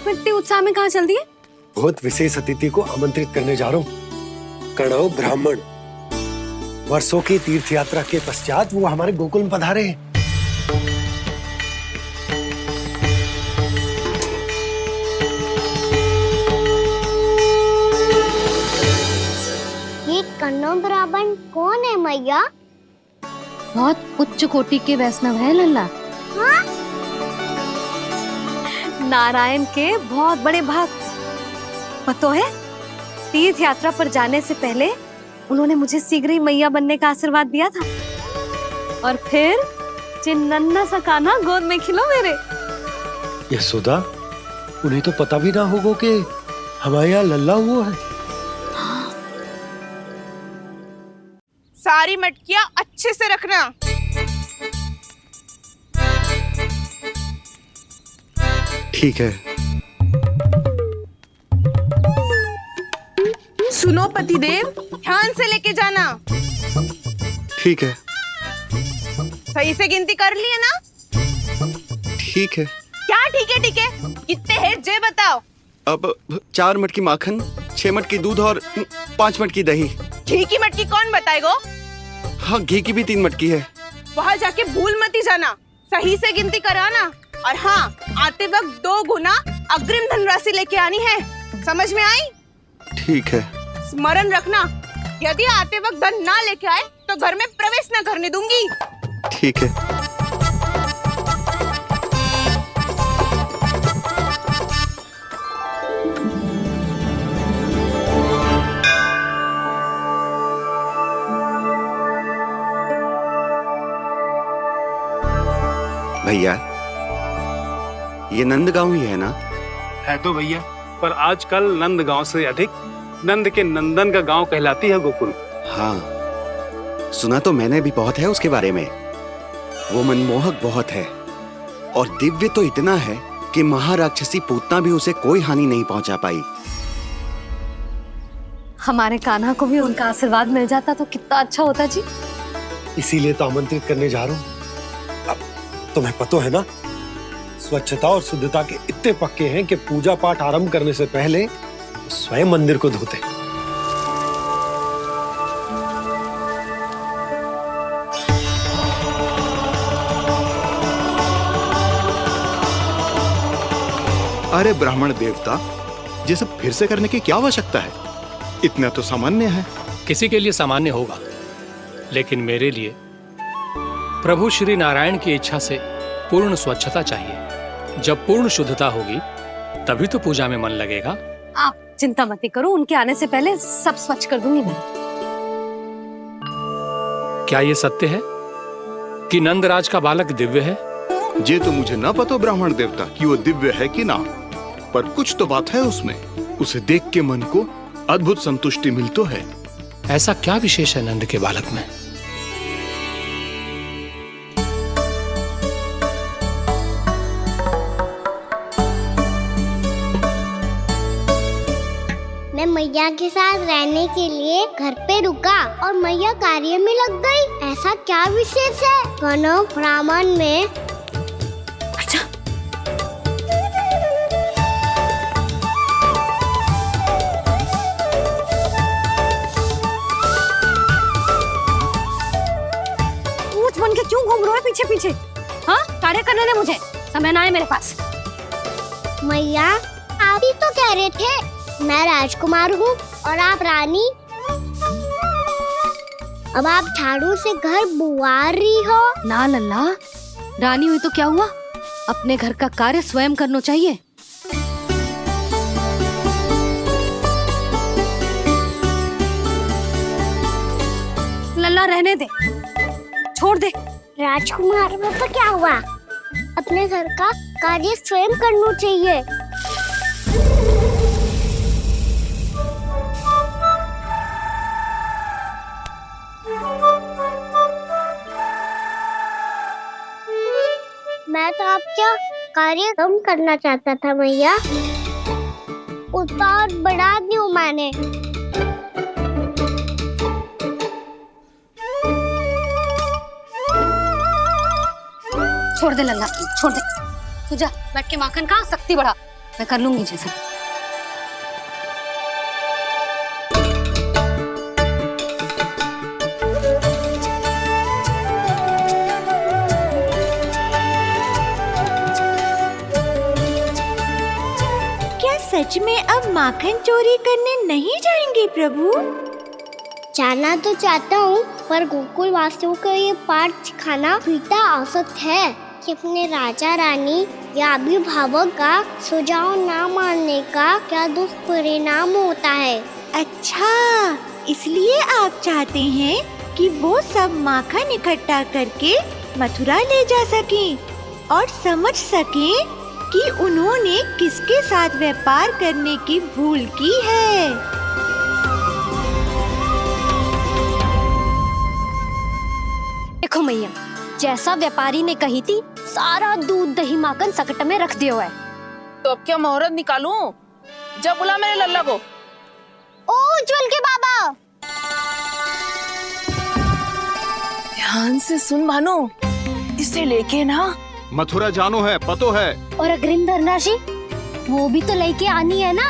इतने उत्साह में कहाँ चल दिए? बहुत विशेष अतिथि को आमंत्रित करने जा रहा हूँ। कणव ब्राह्मण। वर्षों की तीर्थ यात्रा के पश्चात वो हमारे गोकुल में पधारे हैं। ये कणव ब्राह्मण कौन है मैया? बहुत उच्च कोटि के वैष्णव है लल्ला। हाँ? नारायण के बहुत बड़े भक्त। पता है, तीर्थ यात्रा पर जाने से पहले उन्होंने मुझे शीघ्र ही मैया बनने का आशीर्वाद दिया था। और फिर चिन्नन्ना सा कान्हा गोद में खिलो मेरे। यशोदा, उन्हें तो पता भी ना होगा कि हमारे यहाँ लल्ला हुआ है। सारी मटकियां अच्छे से रखना। ठीक है। सुनो पतिदेव, ध्यान से लेके जाना। ठीक है। सही से गिनती कर लिए ना? ठीक है। क्या ठीक है? ठीक है कितने हैं जे बताओ। अब 4 मटकी माखन, 6 मटकी दूध और 5 मटकी दही। घी की मटकी कौन बताएगा? हाँ, घी की भी 3 मटकी है। वहाँ जाके भूल मती जाना, सही से गिनती कराना। और हाँ, आते वक्त 2 गुना अग्रिम धनराशि लेके आनी है। समझ में आई? ठीक है। स्मरण रखना, यदि आते वक्त धन ना लेके आए तो घर में प्रवेश न करने दूंगी। ठीक है। भैया, ये नंदगांव ही है ना? है तो भैया, पर आजकल नंदगांव से अधिक नंद के नंदन का गांव कहलाती है गोकुल। हाँ, सुना तो मैंने भी बहुत है उसके बारे में। वो मनमोहक बहुत है और दिव्य तो इतना है कि महाराक्षसी पूतना भी उसे कोई हानि नहीं पहुंचा पाई। हमारे कान्हा को भी उनका आशीर्वाद मिल जाता तो कितना अच्छा होता जी। इसीलिए तो आमंत्रित करने जा रहा हूँ। अब तुम्हें पता है ना, स्वच्छता और शुद्धता के इतने पक्के हैं कि पूजा पाठ आरंभ करने से पहले स्वयं मंदिर को धोते। अरे ब्राह्मण देवता, ये सब फिर से करने की क्या आवश्यकता है? इतना तो सामान्य है। किसी के लिए सामान्य होगा, लेकिन मेरे लिए प्रभु श्री नारायण की इच्छा से पूर्ण स्वच्छता चाहिए। जब पूर्ण शुद्धता होगी तभी तो पूजा में मन लगेगा। आप चिंता मत करो, उनके आने से पहले सब स्वच्छ कर दूंगी मैं। क्या ये सत्य है कि नंदराज का बालक दिव्य है? ये तो मुझे ना पता ब्राह्मण देवता कि वो दिव्य है कि ना, पर कुछ तो बात है उसमें। उसे देख के मन को अद्भुत संतुष्टि मिल तो है। ऐसा क्या विशेष है नंद के बालक में? मैं मैया के साथ रहने के लिए घर पे रुका और मैया कार्य में लग गई। ऐसा क्या विशेष है कणव ब्राह्मण में? अच्छा, पूछ बन के क्यों घूम रहे हो पीछे पीछे? हाँ, कार्य करने दे मुझे, समय ना है मेरे पास। मैया, आप ही तो कह रहे थे मैं राजकुमार हूँ और आप रानी। अब आप झाड़ू से घर बुआ रही हो। ना लल्ला, रानी हुई तो क्या हुआ, अपने घर का कार्य स्वयं करना चाहिए। लल्ला रहने दे, छोड़ दे। राजकुमार में तो क्या हुआ, अपने घर का कार्य स्वयं करना चाहिए। मैं तो आपका कार्य कम करना चाहता था मैया, उसका और बढ़ा दूं मैंने। छोड़ दे लल्ला, छोड़ दे। तू जा बैठ के माखन खा, शक्ति बढ़ा। मैं कर लूंगी जैसा। क्या सच में अब माखन चोरी करने नहीं जाएंगे प्रभु? जाना तो चाहता हूँ, पर गोकुल वासियों को ये पाठ सिखाना पिता औसत है कि अपने राजा रानी या अभिभावक का सुझाव ना मानने का क्या दुष्परिणाम होता है। अच्छा, इसलिए आप चाहते हैं कि वो सब माखन इकट्ठा करके मथुरा ले जा सकें और समझ सकें कि उन्होंने किसके साथ व्यापार करने की भूल की है। देखो मैया, जैसा व्यापारी ने कही थी, सारा दूध दही माखन सकट में रख दियो है। तो अब क्या मुहूर्त निकालूं? जब बुला मेरे लल्ला को। ओ उज्जवल के बाबा, ध्यान से सुन भानु, इसे लेके ना मथुरा जानो है, पतो है। और अग्रिम धनराशि वो भी तो लेके आनी है ना।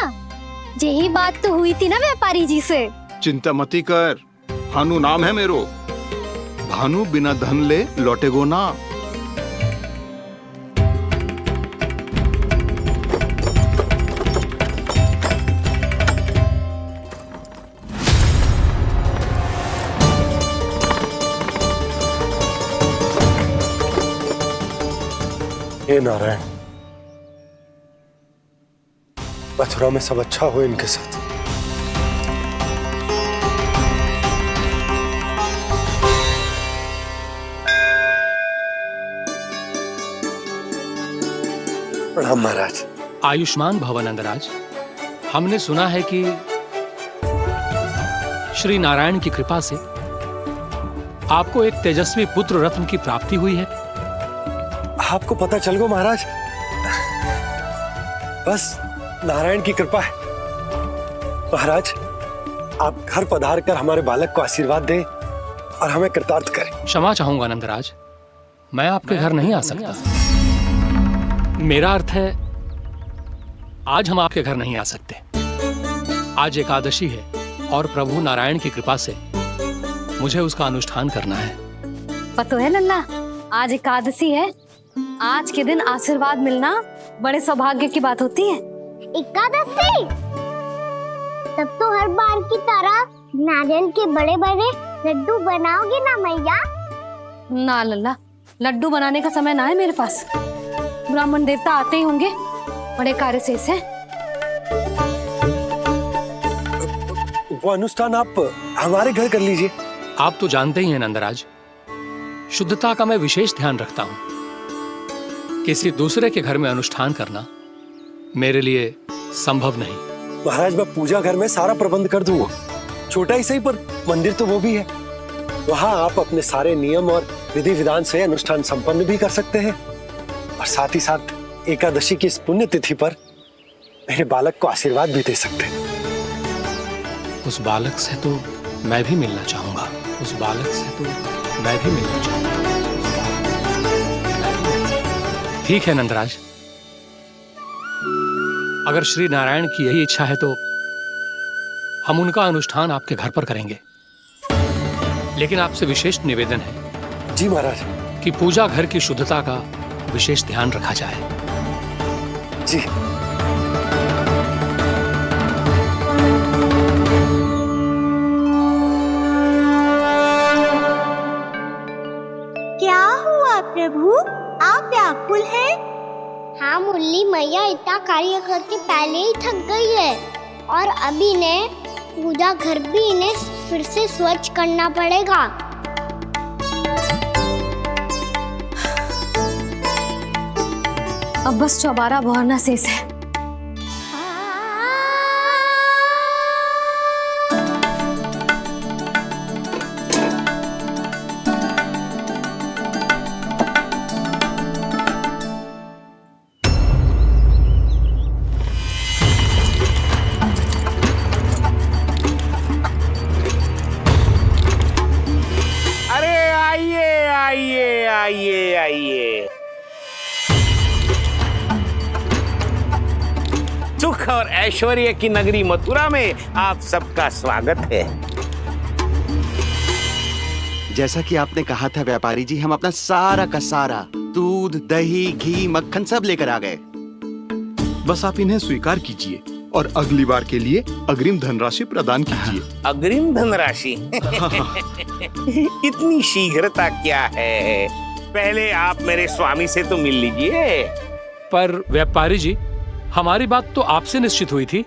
यही बात तो हुई थी ना व्यापारी जी से। चिंता मती कर, भानु नाम है मेरो। भानु बिना धन ले लौटेगो ना। हे नारायण, मथुरा में सब अच्छा हो इनके साथ। प्रणाम महाराज। आयुष्मान भव नंदराज। हमने सुना है कि श्री नारायण की कृपा से आपको एक तेजस्वी पुत्र रत्न की प्राप्ति हुई है। आपको पता चल गो महाराज, बस नारायण की कृपा है। महाराज, आप घर पधार कर हमारे बालक को आशीर्वाद दें और हमें कृतार्थ करें। क्षमा चाहूंगा नंदराज, मैं आपके घर नहीं आ सकता। मेरा अर्थ है, आज हम आपके घर नहीं आ सकते। आज एकादशी है और प्रभु नारायण की कृपा से मुझे उसका अनुष्ठान करना है। पतो है लल्ला, आज एकादशी है। आज के दिन आशीर्वाद मिलना बड़े सौभाग्य की बात होती है। एकादशी, तब तो हर बार की तरह नारियल के बड़े बड़े लड्डू बनाओगे ना मैया? ना लल्ला, लड्डू बनाने का समय ना है मेरे पास। ब्राह्मण देवता आते ही होंगे, बड़े कार्य शेष है। वो अनुष्ठान आप हमारे घर कर लीजिए। आप तो जानते ही हैं नंदराज, शुद्धता का मैं विशेष ध्यान रखता हूं। किसी दूसरे के घर में अनुष्ठान करना मेरे लिए संभव नहीं। महाराज, मैं पूजा घर में सारा प्रबंध कर दूंगा। छोटा ही सही, पर मंदिर तो वो भी है। वहां आप अपने सारे नियम और विधि विधान से अनुष्ठान संपन्न भी कर सकते हैं और साथ ही साथ एकादशी की इस पुण्य तिथि पर मेरे बालक को आशीर्वाद भी दे सकते हैं। उस बालक से तो मैं भी मिलना चाहूंगा। उस बालक से तो मैं भी मिलना चाहूंगा। ठीक है नंदराज, अगर श्री नारायण की यही इच्छा है तो हम उनका अनुष्ठान आपके घर पर करेंगे। लेकिन आपसे विशेष निवेदन है जी महाराज, कि पूजा घर की शुद्धता का विशेष ध्यान रखा जाए। जी। क्या हुआ प्रभु, आप व्याकुल हैं? हाँ मुरली, मैया इतना कार्य करके पहले ही थक गई है और अभी ने पूजा घर भी इन्हें फिर से स्वच्छ करना पड़ेगा। अब बस चौबारा बहरना शेष है। अरे आइए आइए आइए आइए। सुख और ऐश्वर्य की नगरी मथुरा में आप सबका स्वागत है। जैसा कि आपने कहा था व्यापारी जी, हम अपना सारा का सारा दूध, दही, घी, मक्खन सब लेकर आ गए। बस आप इन्हें स्वीकार कीजिए और अगली बार के लिए अग्रिम धनराशि प्रदान कीजिए। अग्रिम धनराशि? इतनी शीघ्रता क्या है? पहले आप मेरे स्वामी से तो मिल लीजिए। पर व्यापारी जी, हमारी बात तो आपसे निश्चित हुई थी।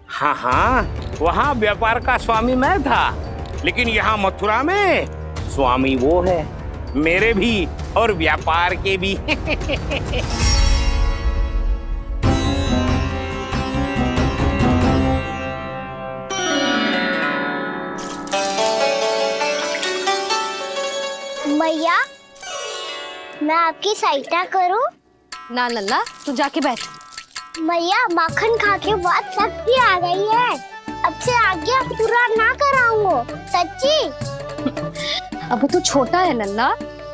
हाँ हाँ, वहाँ व्यापार का स्वामी मैं था, लेकिन यहाँ मथुरा में स्वामी वो है, मेरे भी और व्यापार के भी। मैया, मैं आपकी सहायता करूं? ना लल्ला, तू जाके बैठ। मैया, माखन खा के बहुत शक्ति आ गई है। अब से आगे पूरा ना कराऊंगा, सच्ची। अब तू छोटा है लल्ला,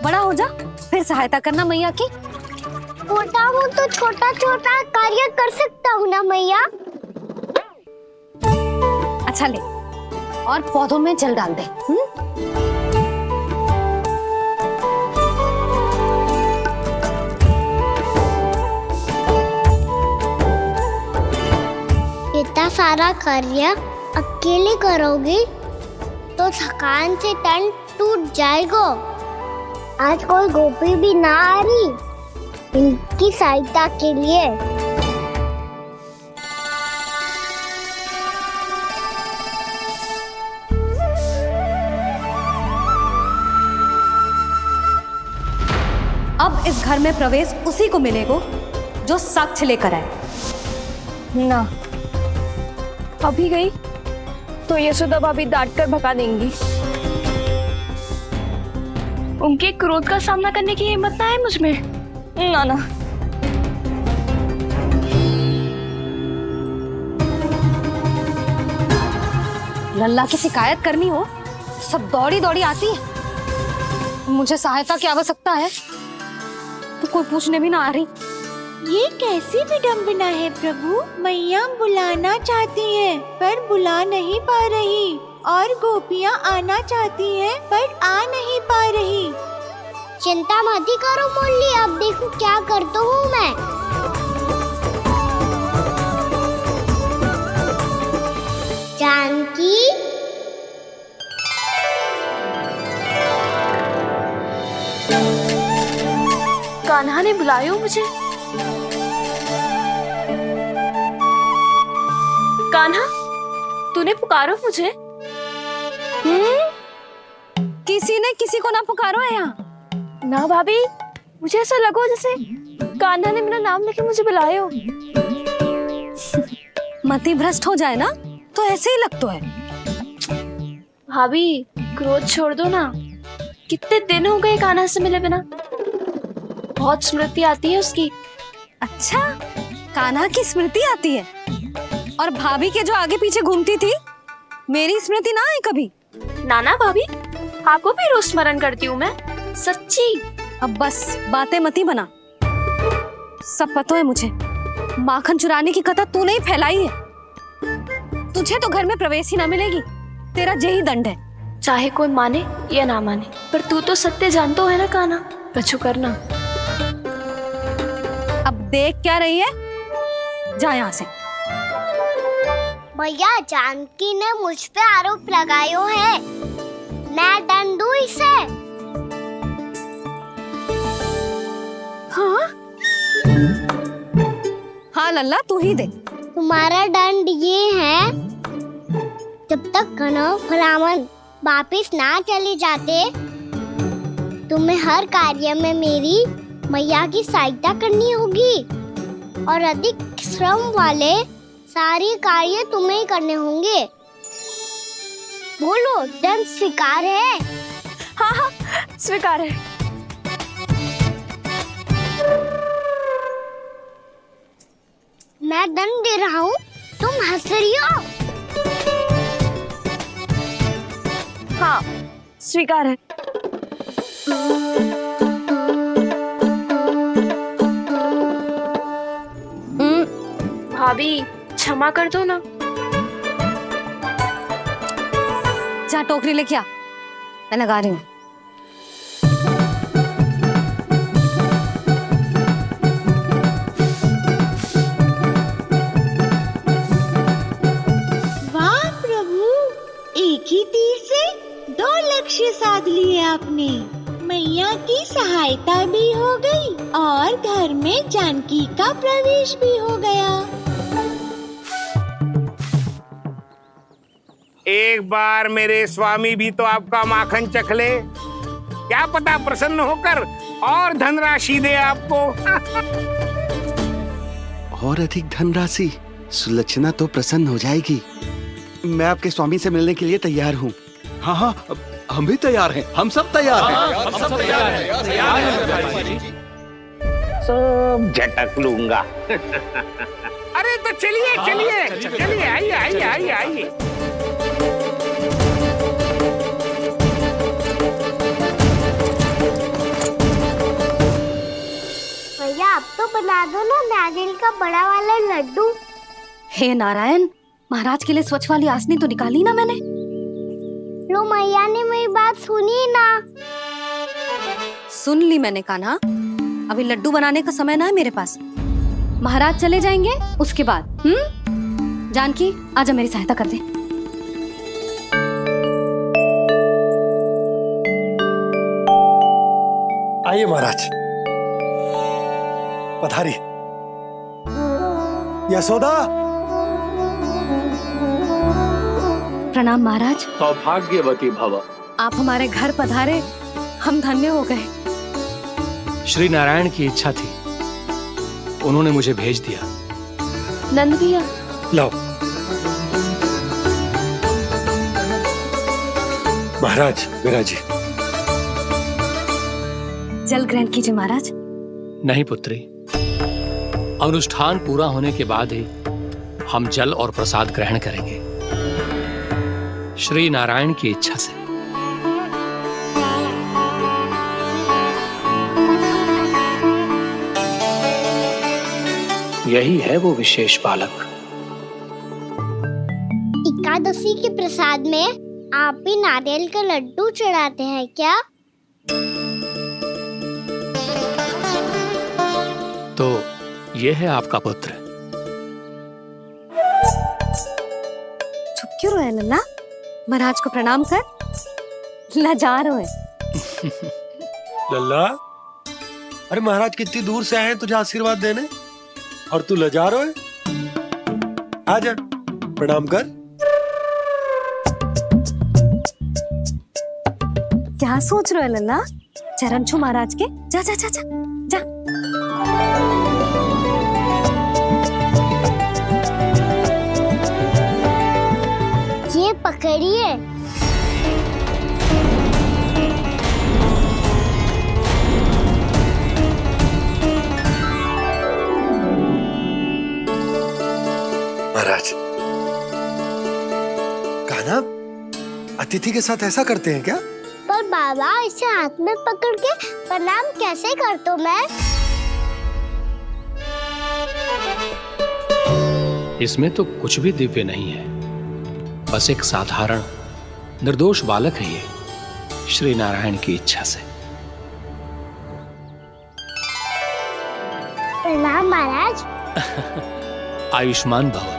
बड़ा हो जा फिर सहायता करना मैया की। छोटा हूँ तो छोटा छोटा कार्य कर सकता हूँ ना मैया। अच्छा ले, और पौधों में जल डाल दे। इतना सारा कार्य अकेले करोगी तो थकान से तन टूट जाएगा। आज कोई गोपी भी ना आ रही इनकी सहायता के लिए। अब इस घर में प्रवेश उसी को मिलेगा जो साक्ष्य लेकर आए। ना, अभी गई तो यशोदा भाभी डांट कर भगा देंगी। उनके क्रोध का सामना करने की हिम्मत ना है मुझ में। ना ना। लल्ला की शिकायत करनी हो सब दौड़ी दौड़ी आती है। मुझे सहायता की आवश्यकता है तो कोई पूछने भी ना आ रही। ये कैसी विडंबना है प्रभु। मैया बुलाना चाहती हैं पर बुला नहीं पा रही, और गोपियाँ आना चाहती हैं पर आ नहीं पा रही। चिंता मत ही करो मुरली, अब देखो क्या करता हूँ मैं। जानकी, कान्हा ने बुलाया मुझे। कान्हा, तूने पुकारो मुझे। किसी ने किसी को ना पुकारो है यहाँ। ना भाभी, मुझे ऐसा लगो जैसे कान्हा ने मेरा नाम लेके मुझे बुलायो। मति भ्रष्ट हो जाए ना तो ऐसे ही लगता है। भाभी, क्रोध छोड़ दो ना। कितने दिन हो गए कान्हा से मिले बिना। बहुत स्मृति आती है उसकी। अच्छा, कान्हा की स्मृति आती है? और भाभी के जो आगे पीछे घूमती थी, मेरी स्मृति ना आई कभी? नाना भाभी, आपको भी रोज स्मरण करती हूँ मैं, सच्ची। अब बस बातें मत ही बना। सब पता है मुझे। माखन चुराने की कथा तूने ही फैलाई है। तुझे तो घर में प्रवेश ही ना मिलेगी। तेरा यही दंड है। चाहे कोई माने या ना माने, पर तू तो सत्य जानता है ना कान्हा। कछु करना। अब देख क्या रही है, जा यहाँ से। भैया, जानकी ने मुझ पे आरोप लगायो है, मैं दंड दूं इसे। हाँ हाँ लल्ला, तू ही दे। तुम्हारा दंड ये है, जब तक कनव ब्राह्मण वापिस ना चले जाते, तुम्हें हर कार्य में मेरी मैया की सहायता करनी होगी, और अधिक श्रम वाले सारे कार्य तुम्हें ही करने होंगे। बोलो, दंड स्वीकार है? हाँ हाँ, स्वीकार है। मैं दंड दे रहा हूँ, तुम हंस रही हो? हाँ, स्वीकार है। भाभी, क्षमा कर दो ना। जा टोकरी लेके आ, मैं लगा रही हूँ। वाह प्रभु, एक ही तीर से 2 लक्ष्य साध लिए आपने। मैया की सहायता भी हो गई और घर में जानकी का प्रवेश भी हो गया। एक बार मेरे स्वामी भी तो आपका माखन चख ले, क्या पता प्रसन्न होकर और धनराशि दे आपको। और अधिक धनराशि? सुलक्षणा तो प्रसन्न हो जाएगी। मैं आपके स्वामी से मिलने के लिए तैयार हूँ। हाँ हाँ, हम भी तैयार हैं, हम सब तैयार हैं। हम सब तैयार हैं। सब झटक लूंगा। अरे तो चलिए चलिए चलिए, आइए आइए आइए आइए। भैया आप तो बना दो ना नारियल का बड़ा वाला लड्डू। हे नारायण, महाराज के लिए स्वच्छ वाली आसनी तो निकाली ना मैंने। लो मैया ने मेरी बात सुनी ना। सुन ली मैंने कान्हा, अभी लड्डू बनाने का समय ना है मेरे पास। महाराज चले जाएंगे उसके बाद। जानकी आजा मेरी सहायता कर दे। आइए महाराज, पधारी। यशोदा। प्रणाम महाराज। सौभाग्यवती भव। आप हमारे घर पधारे, हम धन्य हो गए। श्री नारायण की इच्छा थी, उन्होंने मुझे भेज दिया। नंद भैया, लाओ। महाराज विराजी। जल ग्रहण कीजिए महाराज। नहीं पुत्री, अनुष्ठान पूरा होने के बाद ही हम जल और प्रसाद ग्रहण करेंगे, श्री नारायण की इच्छा से। यही है वो विशेष बालक। एकादशी के प्रसाद में आप भी नारियल का लड्डू चढ़ाते हैं क्या? तो ये है आपका पुत्र। चुप क्यों रहे लल्ला? महाराज को प्रणाम कर। लजा रहे। लल्ला, अरे महाराज कितनी दूर से आए हैं तुझे आशीर्वाद देने, और तू लजा रहा है? आजा प्रणाम कर। क्या सोच रहे हो लल्ला? चरण छू महाराज के। जा जा जा जा जा। ये पकड़िए। महाराज, कान्हा अतिथि के साथ ऐसा करते हैं क्या? पर बाबा, इसे हाथ में पकड़ के प्रणाम कैसे करता हूँ मैं? इसमें तो कुछ भी दिव्य नहीं है, बस एक साधारण निर्दोष बालक है ये, श्री नारायण की इच्छा से। प्रणाम महाराज। आयुष्मान भव।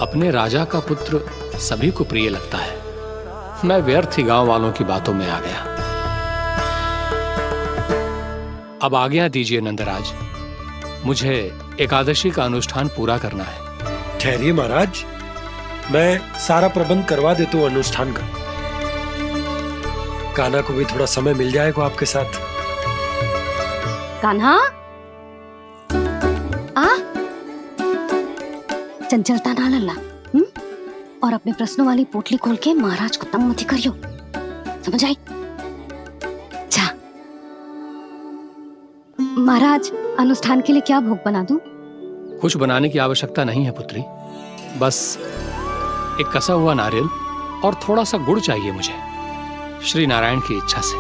अपने राजा का पुत्र सभी को प्रिय लगता है। मैं व्यर्थ ही गांव वालों की बातों में आ गया। अब आज्ञा दीजिए नंदराज, मुझे एकादशी का अनुष्ठान पूरा करना है। ठहरिए महाराज, मैं सारा प्रबंध करवा देता हूँ अनुष्ठान का। कान्हा को भी थोड़ा समय मिल जाएगा आपके साथ। कान्हा, आ चंचलता ना लल्ला। और अपने प्रश्नों वाली पोटली खोल के महाराज को तंग मत करियो, समझ आई? जा। महाराज, अनुष्ठान के लिए क्या भोग बना दूं? कुछ बनाने की आवश्यकता नहीं है पुत्री, बस एक कसा हुआ नारियल और थोड़ा सा गुड़ चाहिए मुझे, श्री नारायण की इच्छा से।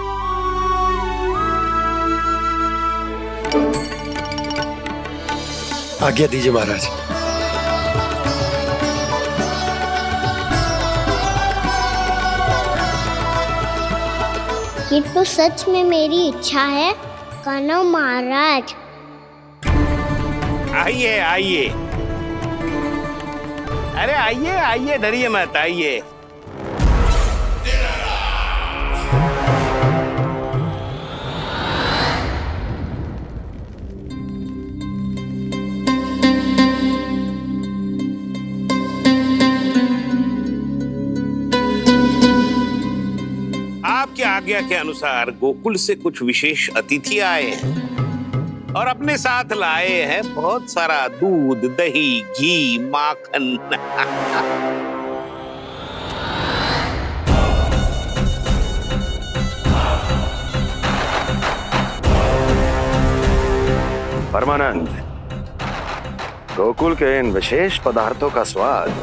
आज्ञा दीजिए महाराज। ये तो सच में मेरी इच्छा है कान्हा महाराज। आइए आइए, अरे आइए आइए, डरिए मत, आइए। आपकी आज्ञा के अनुसार गोकुल से कुछ विशेष अतिथि आए हैं और अपने साथ लाए हैं बहुत सारा दूध, दही, घी, माखन। परमानंद, गोकुल के इन विशेष पदार्थों का स्वाद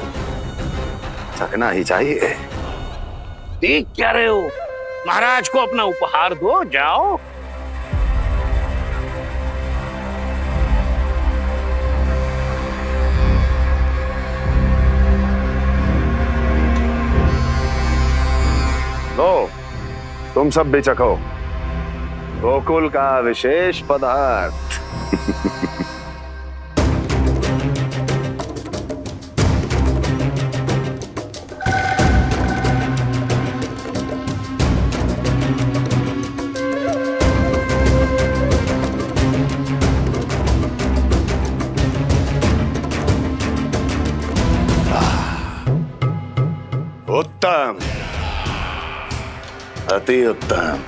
चखना ही चाहिए। देख क्या रहे हो, महाराज को अपना उपहार दो, जाओ। लो, तुम सब भी चखो गोकुल का विशेष पदार्थ। उत्तम, अति उत्तम।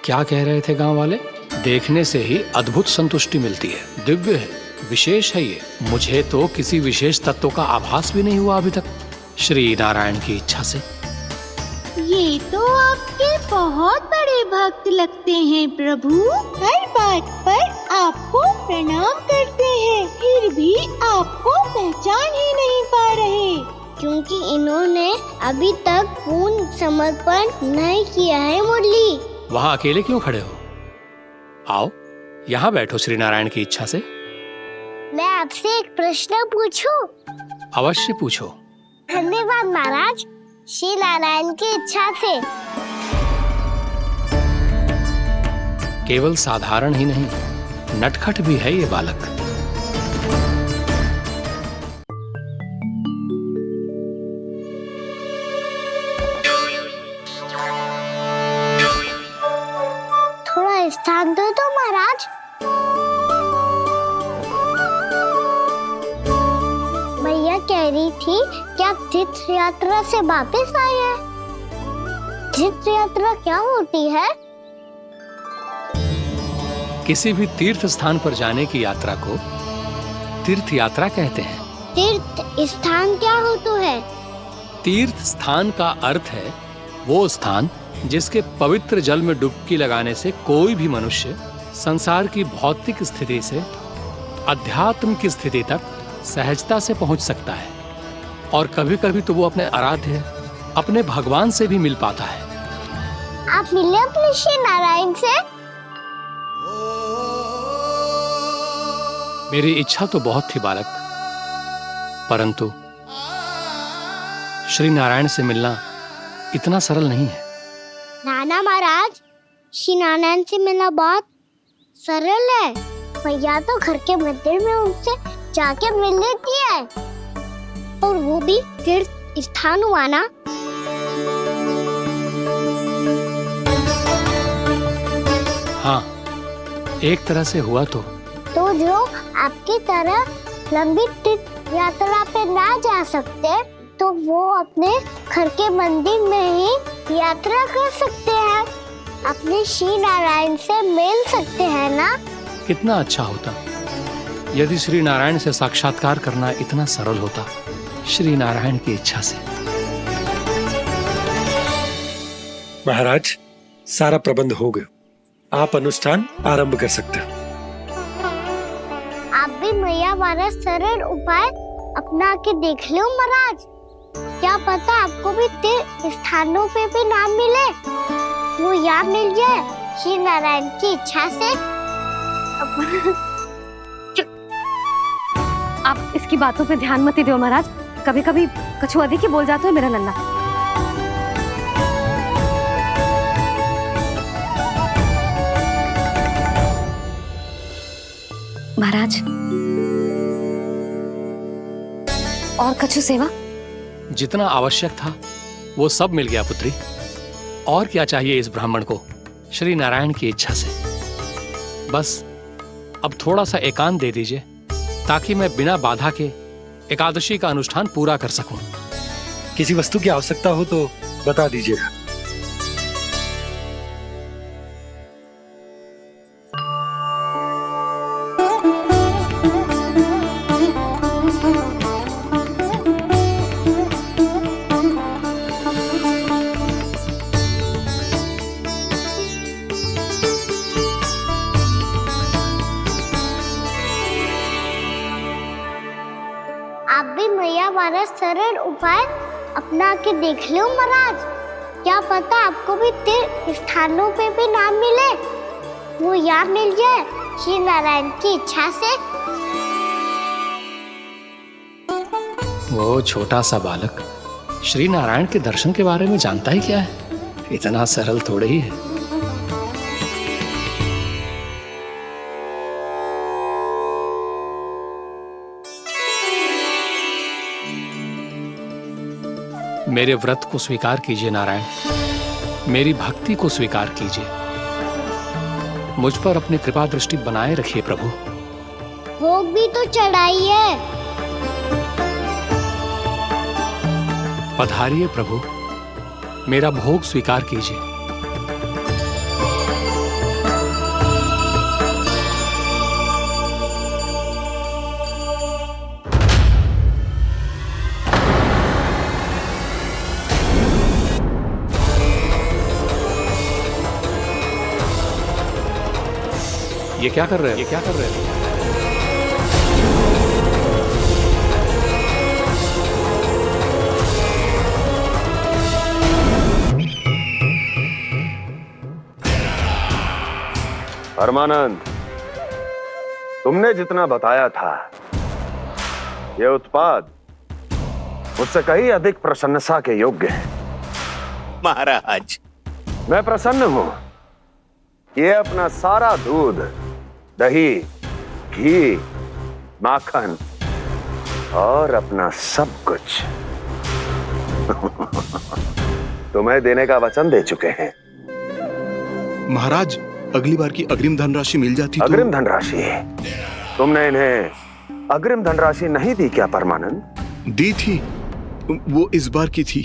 क्या कह रहे थे गांव वाले? देखने से ही अद्भुत संतुष्टि मिलती है, दिव्य है, विशेष है ये। मुझे तो किसी विशेष तत्व का आभास भी नहीं हुआ अभी तक, श्री नारायण की इच्छा से। ये तो आपके बहुत बड़े भक्त लगते हैं प्रभु। हर बात पर आपको प्रणाम करते हैं, फिर भी आपको पहचान ही नहीं पा रहे। क्योंकि इन्होंने अभी तक पूर्ण समर्पण नहीं किया है मुरली। वहाँ अकेले क्यों खड़े हो? आओ यहाँ बैठो श्री नारायण की इच्छा से। मैं आपसे एक प्रश्न पूछूं? अवश्य पूछो। धन्यवाद महाराज, श्री नारायण की इच्छा से। केवल साधारण ही नहीं, नटखट भी है ये बालक। थोड़ा स्थान दो तो महाराज। मैया कह रही थी कि आप तीर्थ यात्रा से वापस आए हैं। तीर्थ यात्रा क्या होती है? किसी भी तीर्थ स्थान पर जाने की यात्रा को तीर्थ यात्रा कहते हैं। तीर्थ स्थान क्या हो तो है? तीर्थ स्थान का अर्थ है वो स्थान जिसके पवित्र जल में डुबकी लगाने से कोई भी मनुष्य संसार की भौतिक स्थिति से अध्यात्म की स्थिति तक सहजता से पहुंच सकता है, और कभी कभी तो वो अपने आराध्य, अपने भगवान से भी मिल पाता है। आप मिले अपने श्री नारायण से? मेरी इच्छा तो बहुत थी बालक, परंतु श्री नारायण से मिलना इतना सरल नहीं है। नाना महाराज, श्री नारायण से मिलना बहुत सरल है। मैया तो घर के मंदिर में उनसे जाके मिल लेती है, और वो भी तीर्थ स्थान हुआ ना। हाँ, एक तरह से हुआ तो जो आपकी तरह लंबी तीर्थ यात्रा पे ना जा सकते, तो वो अपने घर के मंदिर में ही यात्रा कर सकते हैं, अपने श्री नारायण से मिल सकते हैं ना। कितना अच्छा होता यदि श्री नारायण से साक्षात्कार करना इतना सरल होता, श्री नारायण की इच्छा से। महाराज, सारा प्रबंध हो गया, आप अनुष्ठान आरंभ कर सकते हो। आप भी मैया वाला सरल उपाय अपना के देख लो महाराज। क्या पता आपको भी तीर्थ स्थानों पे भी नाम मिले, वो याद मिल जाए श्री नारायण की इच्छा से। आप इसकी बातों पे ध्यान मत दो महाराज, कभी कभी कछु अधिक ही बोल जाते हो मेरा नन्ना। महाराज, और कछु सेवा? जितना आवश्यक था वो सब मिल गया पुत्री। और क्या चाहिए इस ब्राह्मण को श्री नारायण की इच्छा से? बस अब थोड़ा सा एकांत दे दीजिए ताकि मैं बिना बाधा के एकादशी का अनुष्ठान पूरा कर सकूं। किसी वस्तु की आवश्यकता हो तो बता दीजिएगा। आप भी मैया वाला सरल उपाय अपना के देख लो महाराज। क्या पता आपको भी तीर्थ स्थानों पे भी नाम मिले, वो याद मिल जाए श्री नारायण की इच्छा से। वो छोटा सा बालक श्री नारायण के दर्शन के बारे में जानता ही क्या है? इतना सरल थोड़े ही है। मेरे व्रत को स्वीकार कीजिए नारायण, मेरी भक्ति को स्वीकार कीजिए। मुझ पर अपनी कृपा दृष्टि बनाए रखिए प्रभु। भोग भी तो चढ़ाइए। पधारिए प्रभु, मेरा भोग स्वीकार कीजिए। ये क्या कर रहे हैं? ये क्या कर रहे हैं? परमानंद, तुमने जितना बताया था यह उत्पाद मुझसे कहीं अधिक प्रशंसा के योग्य है। महाराज, मैं प्रसन्न हूं। ये अपना सारा दूध, दही, घी, माखन और अपना सब कुछ तुम्हें देने का वचन दे चुके हैं। महाराज, अगली बार की अग्रिम धनराशि मिल जाती तो। अग्रिम धनराशि? तुमने इन्हें अग्रिम धनराशि नहीं दी क्या परमानंद? दी थी, वो इस बार की थी,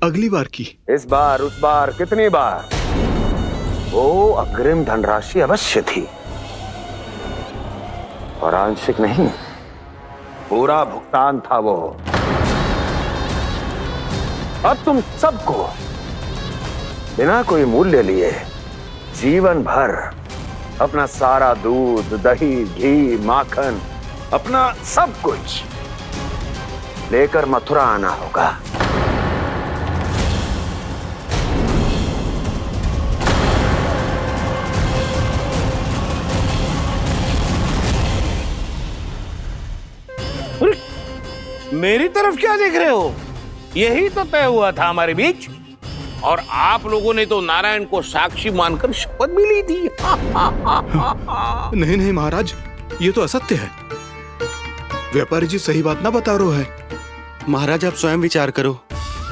अगली बार की। इस बार, उस बार, कितनी बार? वो अग्रिम धनराशि अवश्य थी और आंशिक नहीं, पूरा भुगतान था वो। अब तुम सबको बिना कोई मूल्य लिए जीवन भर अपना सारा दूध, दही, घी, माखन, अपना सब कुछ लेकर मथुरा आना होगा। मेरी तरफ क्या देख रहे हो? यही तो तय हुआ था हमारे बीच, और आप लोगों ने तो नारायण को साक्षी मानकर शपथ भी ली थी। नहीं नहीं महाराज, ये तो असत्य है। व्यापारी जी सही बात ना बता रहे हैं। महाराज, आप स्वयं विचार करो।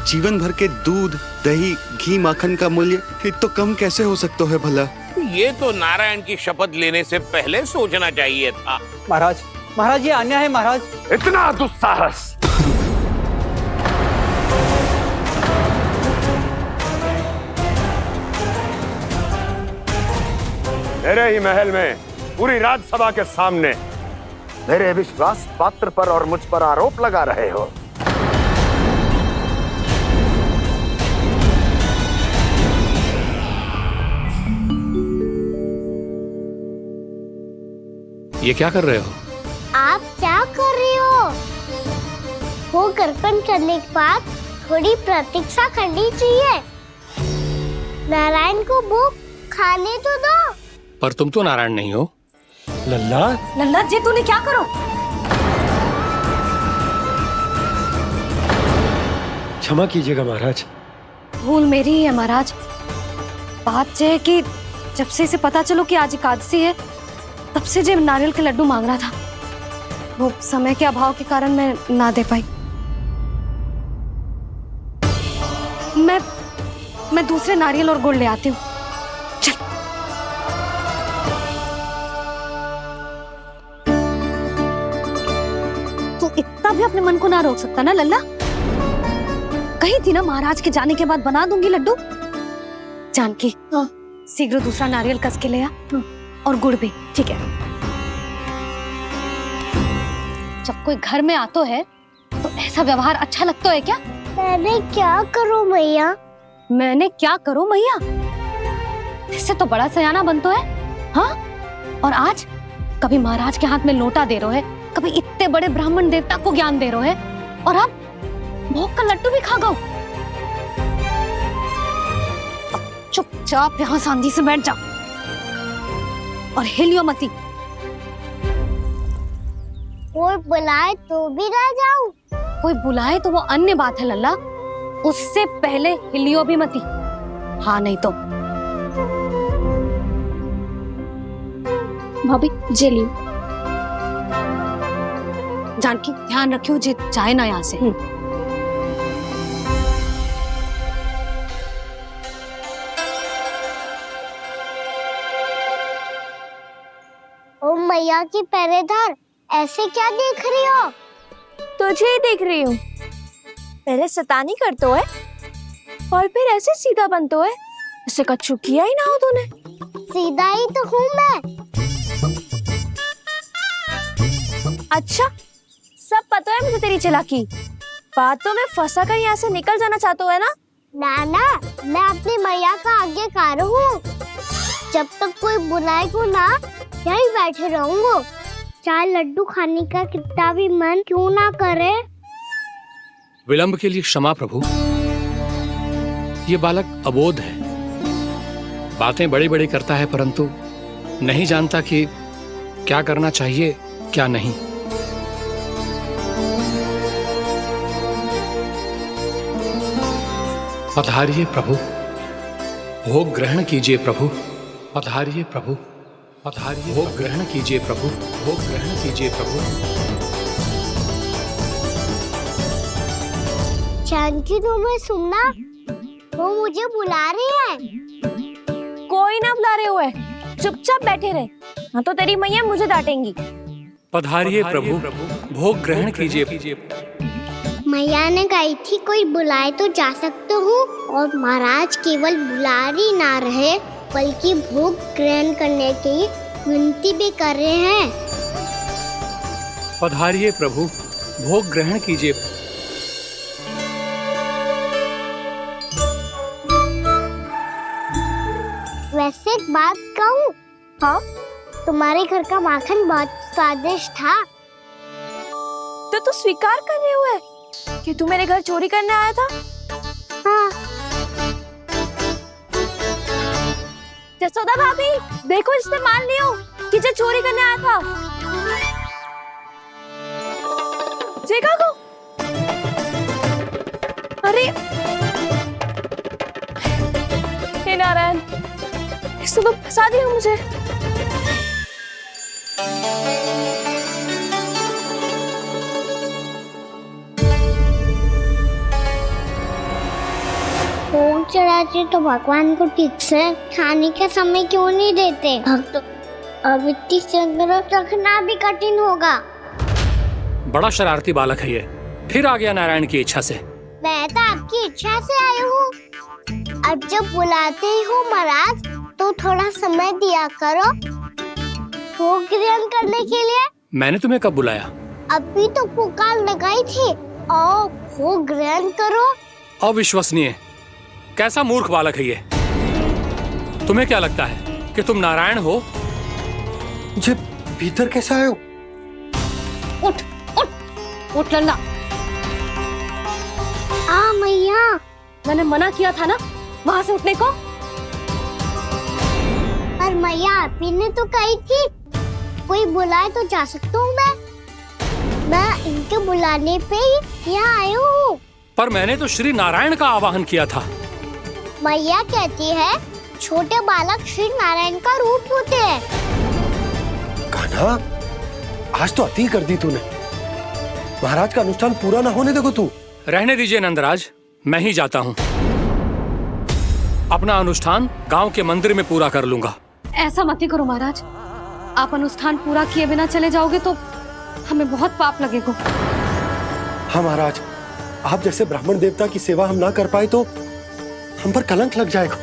जीवन भर के दूध, दही, घी, माखन का मूल्य तो कम कैसे हो सकता है भला? ये तो नारायण की शपथ लेने से पहले सोचना चाहिए था। महाराज, महाराज ये अन्याय है महाराज। इतना दुस्साहस! मेरे ही महल में पूरी राजसभा के सामने मेरे विश्वास पात्र पर और मुझ पर आरोप लगा रहे हो। ये क्या कर रहे हो? आप क्या कर रहे हो? वो करकन चलने के बाद थोड़ी प्रतीक्षा करनी चाहिए। नारायण को भूख खाने तो दो। पर तुम तो नारायण नहीं हो। लल्ला लल्ला जी तूने क्या करो? क्षमा कीजिएगा महाराज। भूल मेरी ही है महाराज। बात यह है कि जब से इसे पता चलो कि आज एकादशी है, तब से जो नारियल के लड्डू मांग रहा था, वो समय के अभाव के कारण मैं ना दे पाई। मैं दूसरे नारियल और गुड़ ले आती हूँ। चल। तू इतना भी अपने मन को ना रोक सकता ना लल्ला? कही थी ना महाराज के जाने के बाद बना दूंगी लड्डू। जानकी शीघ्र दूसरा नारियल कस के ले आ, और गुड़ भी। ठीक है। जब कोई घर में आतो है तो ऐसा व्यवहार अच्छा लगता है क्या? मैंने क्या करूं मैया? मैंने क्या करूं मैया? इससे तो बड़ा सयाना बनतो है। हाँ, और आज कभी महाराज के हाथ में लोटा दे रहे है, कभी इतने बड़े ब्राह्मण देवता को ज्ञान दे रहे है, और अब भोग का लड्डू भी खा गो। अब चुपचाप यहाँ सांधी से बैठ जा और हिलियो मती। कोई बुलाए तो भी ना जाऊं? कोई बुलाए तो वो अन्य बात है लल्ला, उससे पहले हिलियो भी मती। हाँ नहीं तो। भाभी जे लियो। जानकी ध्यान रखियो जे जाए ना यहाँ से। ओ मैया की पहरेदार, ऐसे क्या देख रही हो? तुझे ही देख रही हूँ। पहले शैतानी करतो है और फिर ऐसे सीधा बनतो है। इससे कछु किया ही ना हो तूने। सीधा ही तो हूँ मैं। अच्छा, सब पता है मुझे तेरी चालाकी। बातों में फंसा कर यहाँ से निकल जाना चाहते है ना? नाना, मैं अपनी मैया का आज्ञाकार हूँ। जब तक कोई बुलाए को ना, यही बैठे रहूंगा। चाहे लड्डू खाने का कितना भी मन क्यों ना करे। विलंब के लिए क्षमा प्रभु। ये बालक अबोध है, बातें बड़ी बड़ी करता है, परंतु नहीं जानता कि क्या करना चाहिए क्या नहीं। पधारिए प्रभु, भोग ग्रहण कीजिए प्रभु। पधारिए प्रभु, पधारिए। भोग ग्रहण कीजिए प्रभु, भोग ग्रहण कीजिए प्रभु। जानकी तुम्हें सुनना, वो मुझे बुला रही है। कोई ना बुला रहे हुए, चुपचाप बैठे रहे, हाँ तो तेरी मैया मुझे डांटेंगी। पधारिए प्रभु, भोग ग्रहण कीजिए। मैया ने कही थी कोई बुलाए तो जा सकते हूँ, और महाराज केवल बुला ही ना रहे बल्कि भोग ग्रहण करने की विनती भी कर रहे हैं। पधारिए प्रभु, भोग ग्रहण कीजिए। वैसे एक बात कहूँ? हाँ? तुम्हारे घर का माखन बहुत स्वादिष्ट था। तो तू स्वीकार कर रहे हुए कि तू मेरे घर चोरी करने आया था? हाँ। जसोदा भाभी, देखो इसने मान लियो कि जो चोरी करने आया था। देखा को? अरे हे नारायण, इसने तो फंसा दिया मुझे। भोग चढ़ाते तो भगवान को ठीक से खाने का समय क्यों नहीं देते? भक्त अब इतनी संग्रह रखना भी कठिन होगा। बड़ा शरारती बालक है ये, फिर आ गया नारायण की इच्छा से। मैं तो आपकी इच्छा से आई हूँ। अब जब बुलाते हो महाराज तो थोड़ा समय दिया करो भोग ग्रहण करने के लिए। मैंने तुम्हें कब बुलाया? अभी तो पुकार लगाई थी, आओ भोग ग्रहण करो। अविश्वसनीय, कैसा मूर्ख बालक है ये। तुम्हें क्या लगता है कि तुम नारायण हो? भीतर कैसे आए हो? उठ उठ उठ लल्ला। मैया, मैंने मना किया था ना वहां से उठने को। पर मैया आपी ने तो कही थी कोई बुलाए तो जा सकता हूँ मैं इनके बुलाने पे ही यहाँ आई हूँ। पर मैंने तो श्री नारायण का आवाहन किया था। मैया कहती है छोटे बालक श्री नारायण का रूप होते हैं। कान्हा, आज तो अति कर दी तूने। महाराज का अनुष्ठान पूरा ना होने देखो तू। रहने दीजिए नंदराज, मैं ही जाता हूँ। अपना अनुष्ठान गांव के मंदिर में पूरा कर लूंगा। ऐसा मत ही करो महाराज, आप अनुष्ठान पूरा किए बिना चले जाओगे तो हमें बहुत पाप लगेगा। हाँ महाराज, आप जैसे ब्राह्मण देवता की सेवा हम ना कर पाए तो हम पर कलंक लग जाएगा।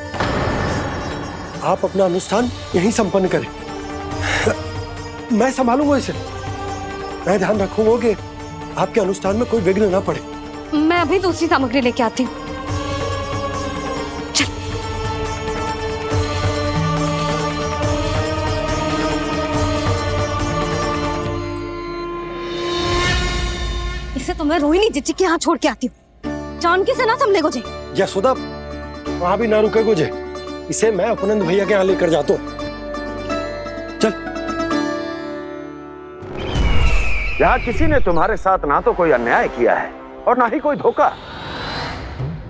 आप अपना अनुष्ठान यहीं संपन्न करें, मैं संभालूंगा इसे। मैं ध्यान रखूंगा कि आपके अनुष्ठान में कोई विघ्न ना पड़े। मैं अभी दूसरी सामग्री लेके आती हूँ। इसे तो मैं रोहिणी जीजी के यहाँ छोड़ के आती हूँ। जानकी से ना संभले गुजे। यशोदा, वहां भी ना रुके गुजे। इसे मैं उपनंद भैया के यहाँ लेकर जाता हूँ। चल। यहाँ किसी ने तुम्हारे साथ ना तो कोई अन्याय किया है और ना ही कोई धोखा,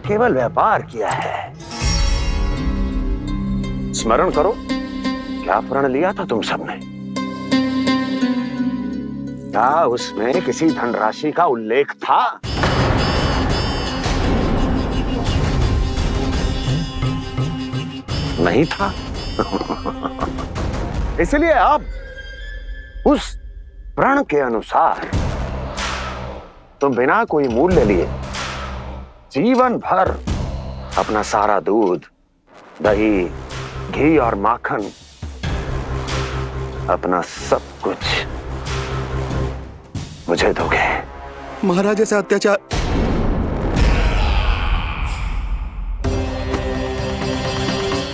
केवल व्यापार किया है। स्मरण करो, क्या प्रण लिया था तुम सबने? क्या उसमें किसी धनराशि का उल्लेख था? नहीं था। इसलिए अब उस प्रण के अनुसार तुम बिना कोई मूल्य लिए जीवन भर अपना सारा दूध, दही, घी और माखन, अपना सब कुछ मुझे दोगे। महाराज ऐसा अत्याचार।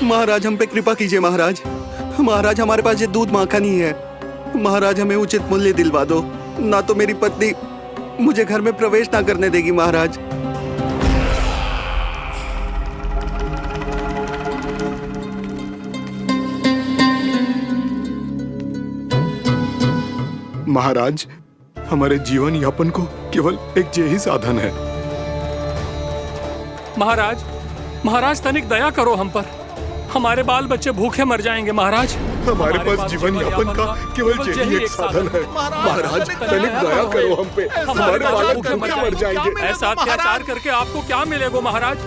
महाराज हम पे कृपा कीजिए। महाराज, महाराज हमारे पास ये दूध माखन ही है। महाराज हमें उचित मूल्य दिलवा दो, ना तो मेरी पत्नी मुझे घर में प्रवेश ना करने देगी। महाराज, महाराज हमारे जीवन यापन को केवल एक यही साधन है। महाराज, महाराज तनिक दया करो हम पर। हमारे बाल बच्चे भूखे मर जाएंगे महाराज। हमारे पास जीवन यापन का केवल यही एक साधन है। महाराज तनिक दया करो हम पे, हमारे बालक भूखे मर जाएंगे। ऐसा अत्याचार करके आपको क्या मिलेगा महाराज?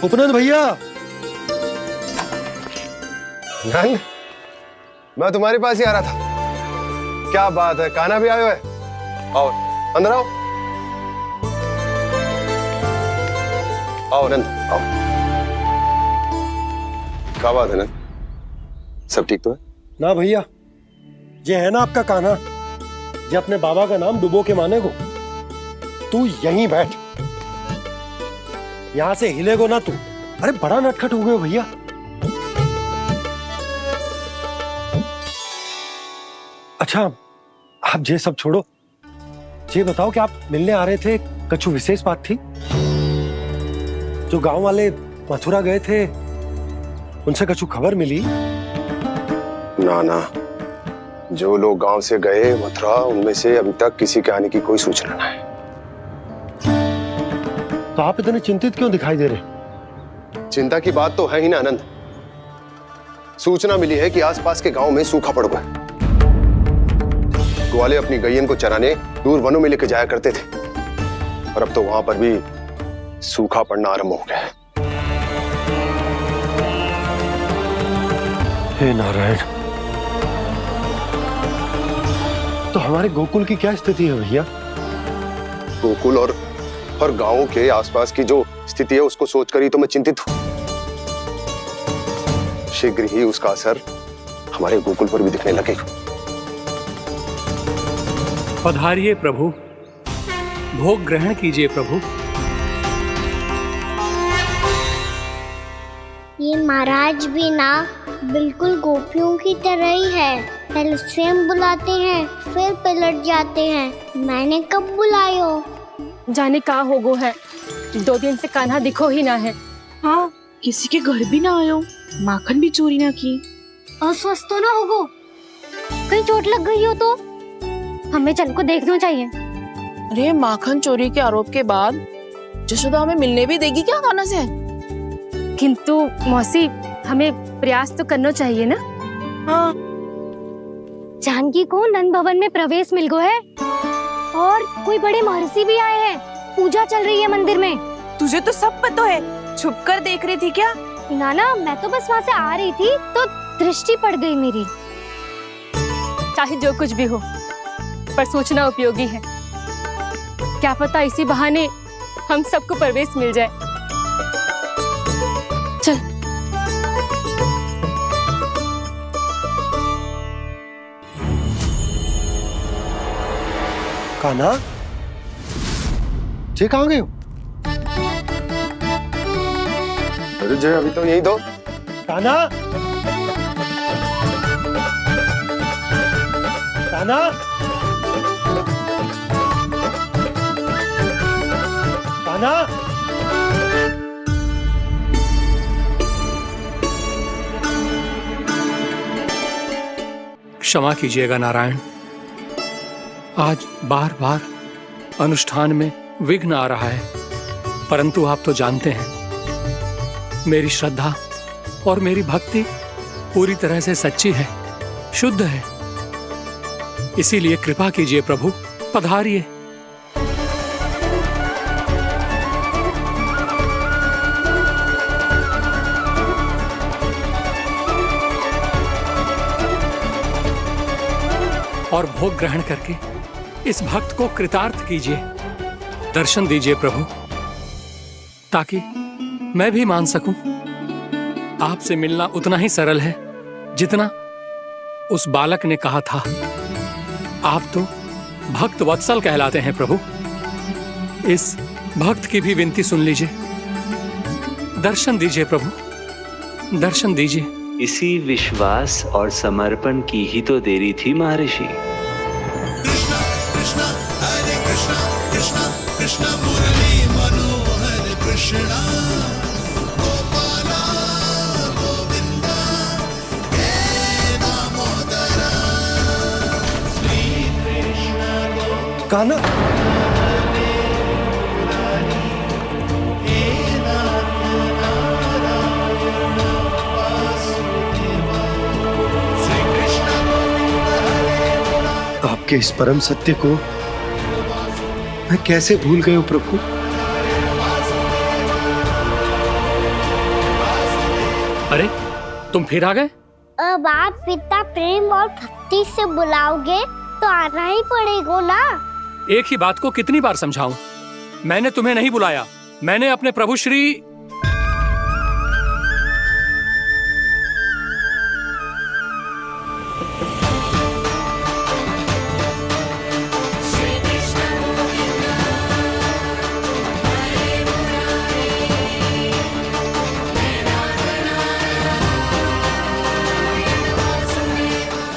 उपनंद भैया। नंद, मैं तुम्हारे पास ही आ रहा था। क्या बात है, कान्हा भी आयो है? आओ अंदर आओ। आओ नंद आओ। क्या बात है नंद, सब ठीक तो है? ना भैया, ये है ना आपका कान्हा, ये अपने बाबा का नाम डुबो के माने को। तू यहीं बैठ, यहां से हिलेगो ना तू। अरे बड़ा नटखट हो गए हो भैया। अच्छा, आप ये सब छोड़ो, ये बताओ कि आप मिलने आ रहे थे, कछु विशेष बात थी? जो गांव वाले मथुरा गए थे, उनसे कछु खबर मिली? ना ना, जो लोग गांव से गए मथुरा, उनमें से अभी तक किसी के आने की कोई सूचना नहीं है। तो आप इतने चिंतित क्यों दिखाई दे रहे? चिंता की बात तो है ही ना आनंद। सूचना मिली है कि आसपास के गांव में सूखा पड़ गया। ग्वाले अपनी गैयन को चराने दूर वनों में लेकर जाया करते थे, और अब तो वहां पर भी सूखा पड़ना आरंभ हो गया है। हे नारायण, तो हमारे गोकुल की क्या स्थिति है भैया? गोकुल और गांवों के आसपास की जो स्थिति है उसको सोचकर ही तो मैं चिंतित हूं। शीघ्र ही उसका असर हमारे गोकुल पर भी दिखने लगेगा। पधारिए प्रभु, भोग ग्रहण कीजिए प्रभु। ये महाराज भी ना बिल्कुल गोपियों की तरह ही है। पहले स्वयं बुलाते हैं, फिर पलट जाते हैं। मैंने कब बुलायो? जाने कहाँ हो गो है, 2 दिन से कान्हा दिखो ही ना है। हाँ, किसी के घर भी ना आयो, माखन भी चोरी ना की। अस्वस्थ तो ना होगो, कहीं चोट लग गई हो तो हमें चल को देखना चाहिए। अरे माखन चोरी के आरोप के बाद जशोदा हमें मिलने भी देगी क्या कान्हा से? किंतु मौसी, हमें प्रयास तो करना चाहिए ना। हाँ। जानकी को नंद भवन में प्रवेश मिल गो है और कोई बड़े महर्षि भी आए हैं। पूजा चल रही है मंदिर में। तुझे तो सब पता है, छुप कर देख रही थी क्या? ना, मैं तो बस वहाँ से आ रही थी तो दृष्टि पड़ गई मेरी। चाहे जो कुछ भी हो, पर सूचना उपयोगी है। क्या पता इसी बहाने हम सबको प्रवेश मिल जाए। चल। कान्हा, जय कहाँ गए हो? अरे जय, अभी तो यही दो। कान्हा, कान्हा, कान्हा। क्षमा कीजिएगा नारायण, आज बार बार अनुष्ठान में विघ्न आ रहा है, परंतु आप तो जानते हैं मेरी श्रद्धा और मेरी भक्ति पूरी तरह से सच्ची है, शुद्ध है। इसीलिए कृपा कीजिए प्रभु, पधारिए। और भोग ग्रहण करके इस भक्त को कृतार्थ कीजिए। दर्शन दीजिए प्रभु, ताकि मैं भी मान सकूं। आपसे मिलना उतना ही सरल है जितना उस बालक ने कहा था। आप तो भक्त वत्सल कहलाते हैं प्रभु। इस भक्त की भी विनती सुन लीजिए। दर्शन दीजिए प्रभु, दर्शन दीजिए। इसी विश्वास और समर्पण की ही तो देरी थी महर्षि। कृष्णा कृष्णा हरे कृष्णा, कृष्णा कृष्णा मुरली मनोहर कृष्णा, गोपाला गोविंदा हे दामोदरा, श्री कृष्ण कान्हा, आपके इस परम सत्य को मैं कैसे भूल गया हूं प्रभु। अरे तुम फिर आ गए? अब आप पिता प्रेम और भक्ति से बुलाओगे तो आना ही पड़ेगा ना। एक ही बात को कितनी बार समझाऊं? मैंने तुम्हें नहीं बुलाया, मैंने अपने प्रभु श्री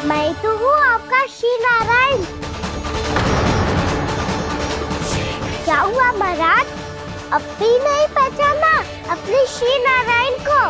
मैं तो हूँ आपका श्री नारायण। क्या हुआ महाराज, अब भी नहीं पहचाना अपने श्री नारायण को?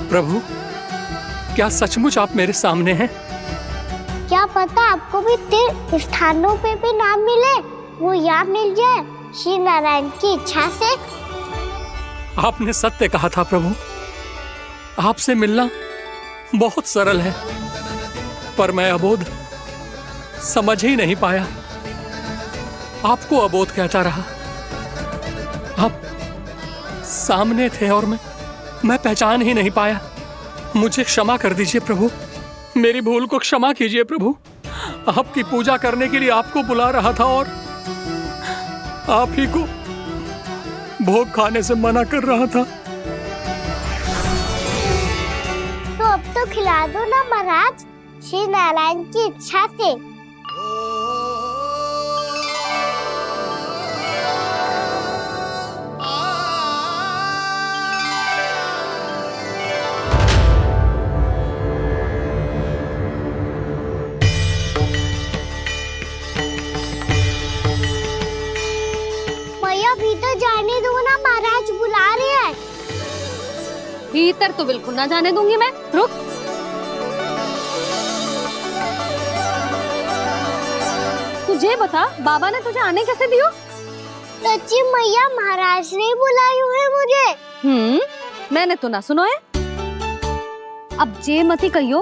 प्रभु, क्या सचमुच आप मेरे सामने हैं? क्या पता आपको भी तीर्थ स्थानों पे भी नाम मिले, वो यहाँ मिल जाए श्री नारायण की इच्छा से। आपने सत्य कहा था प्रभु, आपसे मिलना बहुत सरल है, पर मैं अबोध समझ ही नहीं पाया। आपको अबोध कहता रहा। आप सामने थे और मैं मैं पहचान ही नहीं पाया। मुझे क्षमा कर दीजिए प्रभु, मेरी भूल को क्षमा कीजिए प्रभु। आपकी पूजा करने के लिए आपको बुला रहा था और आप ही को भोग खाने से मना कर रहा था। तो अब तो खिला दो ना महाराज, श्री नारायण की इच्छा से। भीतर जाने दो ना, महाराज बुला रहे हैं। भीतर तो बिल्कुल ना जाने दूंगी मैं, रुक। तुझे बता, बाबा ने तुझे आने कैसे दियो? सच्ची मैया, महाराज ने बुलाई हुई मुझे। मैंने तो ना सुनो है। अब जे मती कहियो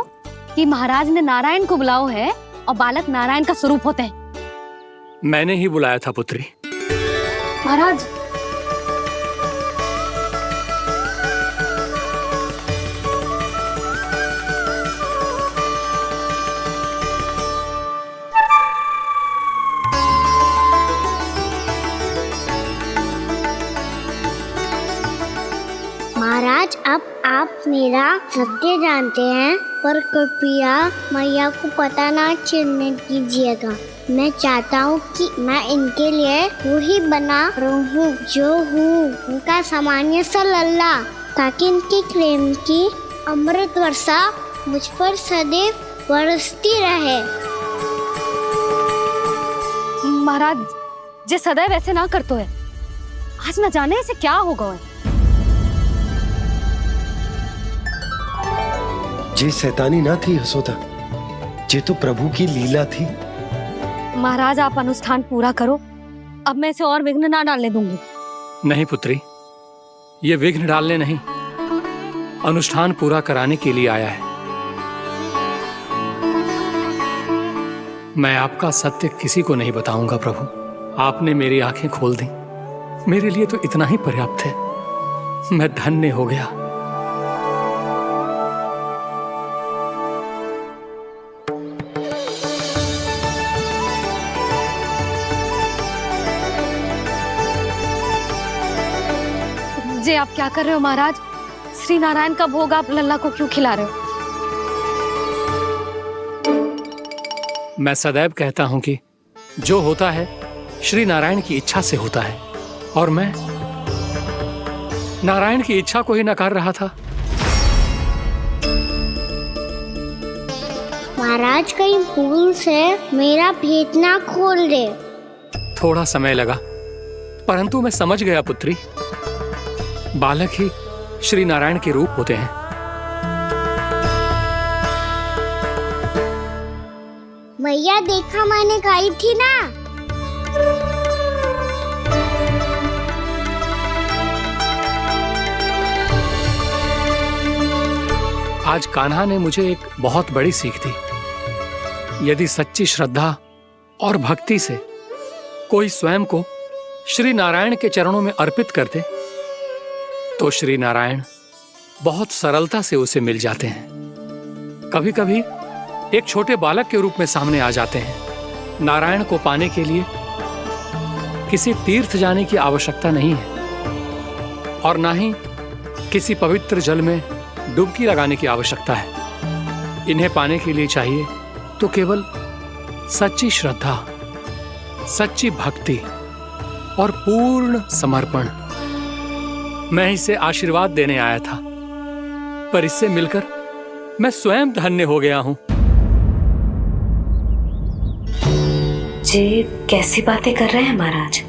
कि महाराज ने नारायण को बुलाओ है और बालक नारायण का स्वरूप होते हैं। मैंने ही बुलाया था पुत्री। महाराज, महाराज अब आप मेरा सत्य जानते हैं, पर कृपया मैया को पता ना चलने कीजिएगा। मैं चाहता हूँ कि मैं इनके लिए वही बना रहूँ जो हूँ, उनका सामान्य सा लल्ला, ताकि इनके प्रेम की अमृत वर्षा मुझ पर सदैव बरसती रहे। महाराज, जे सदैव ऐसे ना करतो है, आज न जाने इसे क्या होगा है। जे शैतानी ना थी यशोदा, जे तो प्रभु की लीला थी। महाराज, आप अनुष्ठान पूरा करो, अब मैं इसे और विघ्न ना डालने दूंगी। नहीं पुत्री, ये विघ्न डालने नहीं, अनुष्ठान पूरा कराने के लिए आया है। मैं आपका सत्य किसी को नहीं बताऊंगा प्रभु। आपने मेरी आंखें खोल दी, मेरे लिए तो इतना ही पर्याप्त है। मैं धन्य हो गया। जे आप क्या कर रहे हो महाराज? श्री नारायण का भोग आप लल्ला को क्यों खिला रहे हो? मैं सदैव कहता हूं कि जो होता है श्री नारायण की इच्छा से होता है, और मैं नारायण की इच्छा को ही नकार रहा था। महाराज, कहीं भूल से मेरा भेद ना खोल दे। थोड़ा समय लगा, परंतु मैं समझ गया पुत्री। बालक ही श्री नारायण के रूप होते हैं। मैया, देखा मैंने गाई थी ना। आज कान्हा ने मुझे एक बहुत बड़ी सीख दी। यदि सच्ची श्रद्धा और भक्ति से कोई स्वयं को श्री नारायण के चरणों में अर्पित कर दे, तो श्री नारायण बहुत सरलता से उसे मिल जाते हैं। कभी कभी एक छोटे बालक के रूप में सामने आ जाते हैं। नारायण को पाने के लिए किसी तीर्थ जाने की आवश्यकता नहीं है, और ना ही किसी पवित्र जल में डुबकी लगाने की आवश्यकता है। इन्हें पाने के लिए चाहिए तो केवल सच्ची श्रद्धा, सच्ची भक्ति और पूर्ण समर्पण। मैं इसे आशीर्वाद देने आया था, पर इससे मिलकर मैं स्वयं धन्य हो गया हूं। जे कैसी बातें कर रहे हैं महाराज?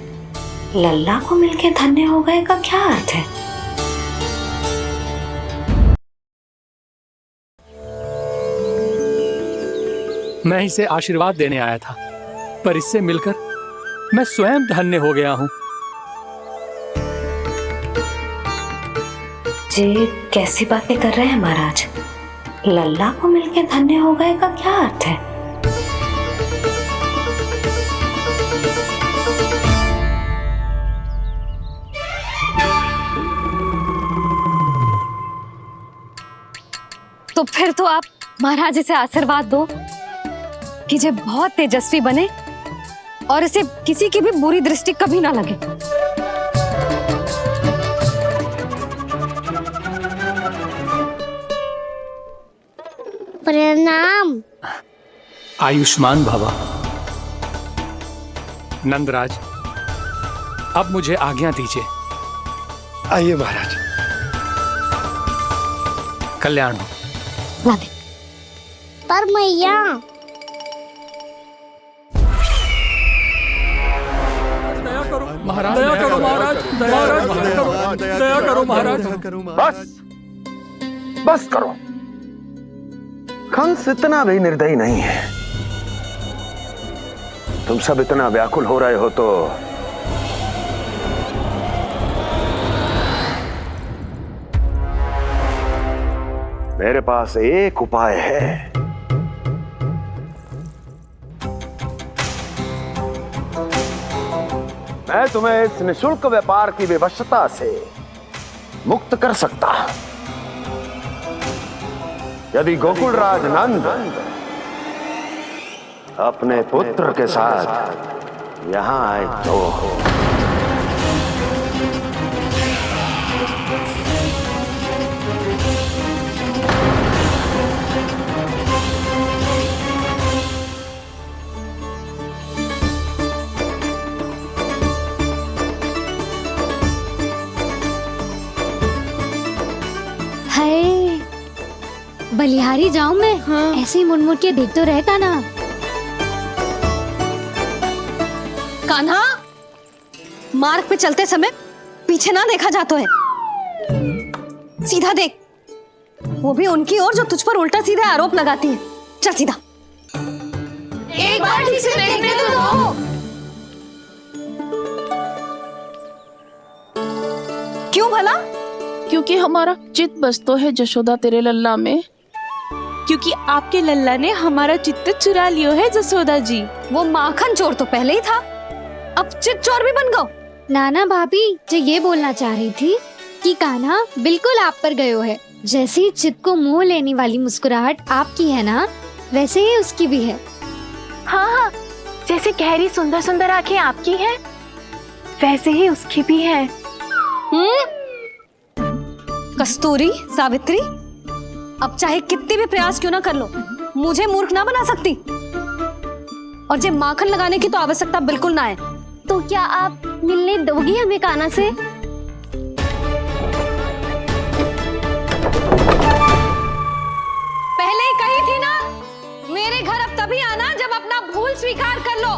लल्ला को मिलके धन्य हो गए का क्या अर्थ है? मैं इसे आशीर्वाद देने आया था, पर इससे मिलकर मैं स्वयं धन्य हो गया हूं। जे कैसी बातें कर रहे हैं महाराज? लल्ला को मिलके धन्य हो गए का क्या अर्थ है? तो फिर तो आप महाराज इसे आशीर्वाद दो कि ये बहुत तेजस्वी बने और इसे किसी की भी बुरी दृष्टि कभी ना लगे। प्रणाम। आयुष्मान भवा। नंदराज, अब मुझे आज्ञा दीजिए। आइए महाराज। कल्याण हो। राधे। पर मैया महाराज दया करो, महाराज दया करो महाराज। बस करो। कंस इतना भी निर्दयी नहीं है। तुम सब इतना व्याकुल हो रहे हो तो मेरे पास एक उपाय है। मैं तुम्हें इस निशुल्क व्यापार की विवशता से मुक्त कर सकता यदि गोकुलराज नंद अपने पुत्र के साथ यहां आए तो। हाय, बलिहारी जाऊं मैं? हाँ। ऐसे ही मुड़ के देख तो रहता ना। कान्हा, मार्ग पे चलते समय पीछे ना देखा जाता है, सीधा देख। वो भी उनकी ओर जो तुझ पर उल्टा सीधे आरोप लगाती है। चल सीधा। एक बार ठीक से देखने तो दो। क्यों भला? क्योंकि हमारा चित्त बसतो है जशोदा तेरे लल्ला में। क्योंकि आपके लल्ला ने हमारा चित्त चुरा लियो है जसोदा जी। वो माखन चोर तो पहले ही था, अब चित चोर भी बन गो। नाना भाभी जो ये बोलना चाह रही थी कि कान्हा बिल्कुल आप पर गयो है। जैसे ही चित को मोह लेने वाली मुस्कुराहट आपकी है ना, वैसे ही उसकी भी है। हाँ हाँ, जैसे गहरी सुंदर सुंदर आंखें आपकी हैं, वैसे ही उसकी भी है। कस्तूरी, सावित्री, अब चाहे कितने भी प्रयास क्यों ना कर लो, मुझे मूर्ख ना बना सकती। और जे माखन लगाने की तो आवश्यकता बिल्कुल ना है। तो क्या आप मिलने दोगी हमें कान्हा से? पहले ही कही थी ना, मेरे घर अब तभी आना जब अपना भूल स्वीकार कर लो।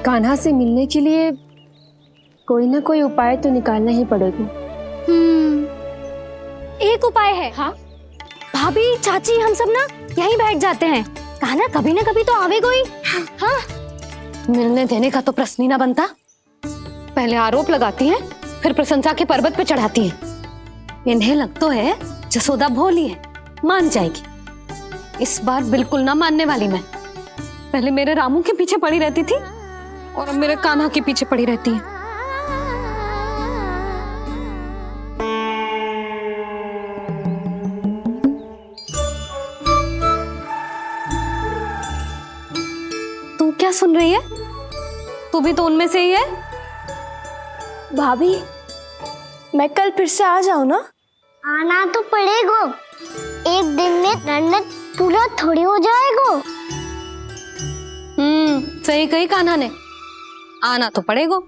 कान्हा से मिलने के लिए कोई ना कोई उपाय तो निकालना ही पड़ेगा। एक उपाय है। हाँ? भाभी, चाची, हम सब ना यहीं बैठ जाते हैं। कान्हा कभी ना कभी तो आवेगा ही। हाँ? मिलने देने का तो प्रश्न ही ना बनता। पहले आरोप लगाती हैं, फिर प्रशंसा के पर्वत पे चढ़ाती हैं। इन्हें लगता है जसोदा भोली है, मान जाएगी। इस बार बिल्कुल ना मानने वाली मैं। पहले मेरे रामू के पीछे पड़ी रहती थी और अब मेरे कान्हा के पीछे पड़ी रहती है। तू क्या सुन रही है? तू भी तो उनमें से ही है। भाभी, मैं कल फिर से आ जाऊं ना? आना तो पड़ेगा। एक दिन में रन्नत पूरा थोड़ी हो जाएगा। सही कही कान्हा ने, आना तो पड़ेगा।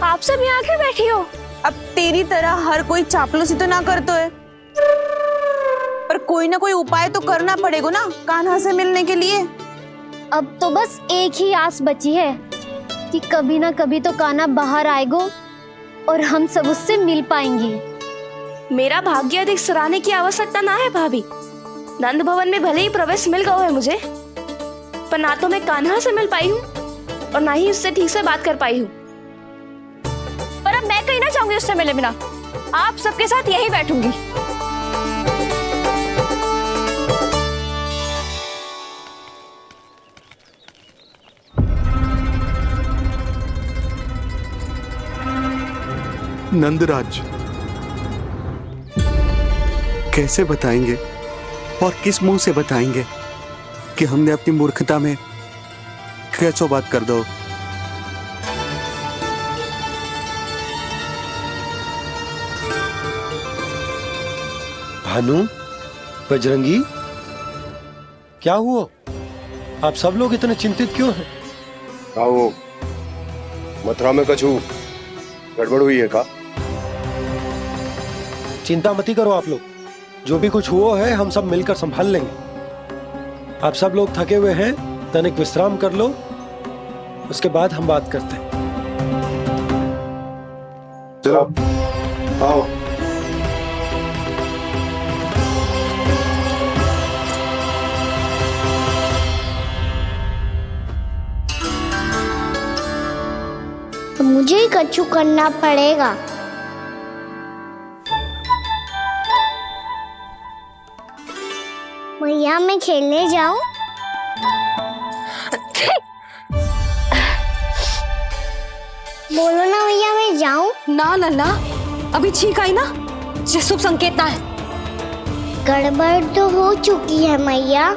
आप सब यहाँ क्यों बैठी हो? अब तेरी तरह हर कोई चापलूसी तो ना करतो है। पर कोई ना कोई उपाय तो करना पड़ेगा ना कान्हा से मिलने के लिए। अब तो बस एक ही आस बची है कि कभी ना कभी तो कान्हा बाहर आएगा और हम सब उससे मिल पाएंगे। मेरा भाग्य अधिक सराहने की आवश्यकता ना है भाभी। नंद भवन में भले ही प्रवेश मिल गया है मुझे, पर ना तो मैं कान्हा से मिल पाई हूँ और ना ही उससे ठीक से बात कर पाई हूँ। पर अब मैं कहीं ना चाहूंगी उससे मिले बिना। आप सबके साथ यहीं बैठूंगी। नंदराज, कैसे बताएंगे और किस मुंह से बताएंगे कि हमने अपनी मूर्खता में कैसो बात कर दो। भानु, बजरंगी, क्या हुआ? आप सब लोग इतने चिंतित क्यों हैं? आओ, मथुरा में कछु गड़बड़ हुई है का? चिंता मती करो आप लोग, जो भी कुछ हुआ है हम सब मिलकर संभाल लेंगे। आप सब लोग थके हुए हैं, तनिक विश्राम कर लो, उसके बाद हम बात करते हैं। चलो आओ। तो मुझे ही कछु करना पड़ेगा। भैया मैं खेलने जाऊं? बोलो ना भैया मैं जाऊं? ना लल्ला, अभी छींक आई ना, ये शुभ संकेत ना है। गड़बड़ तो हो चुकी है मैया।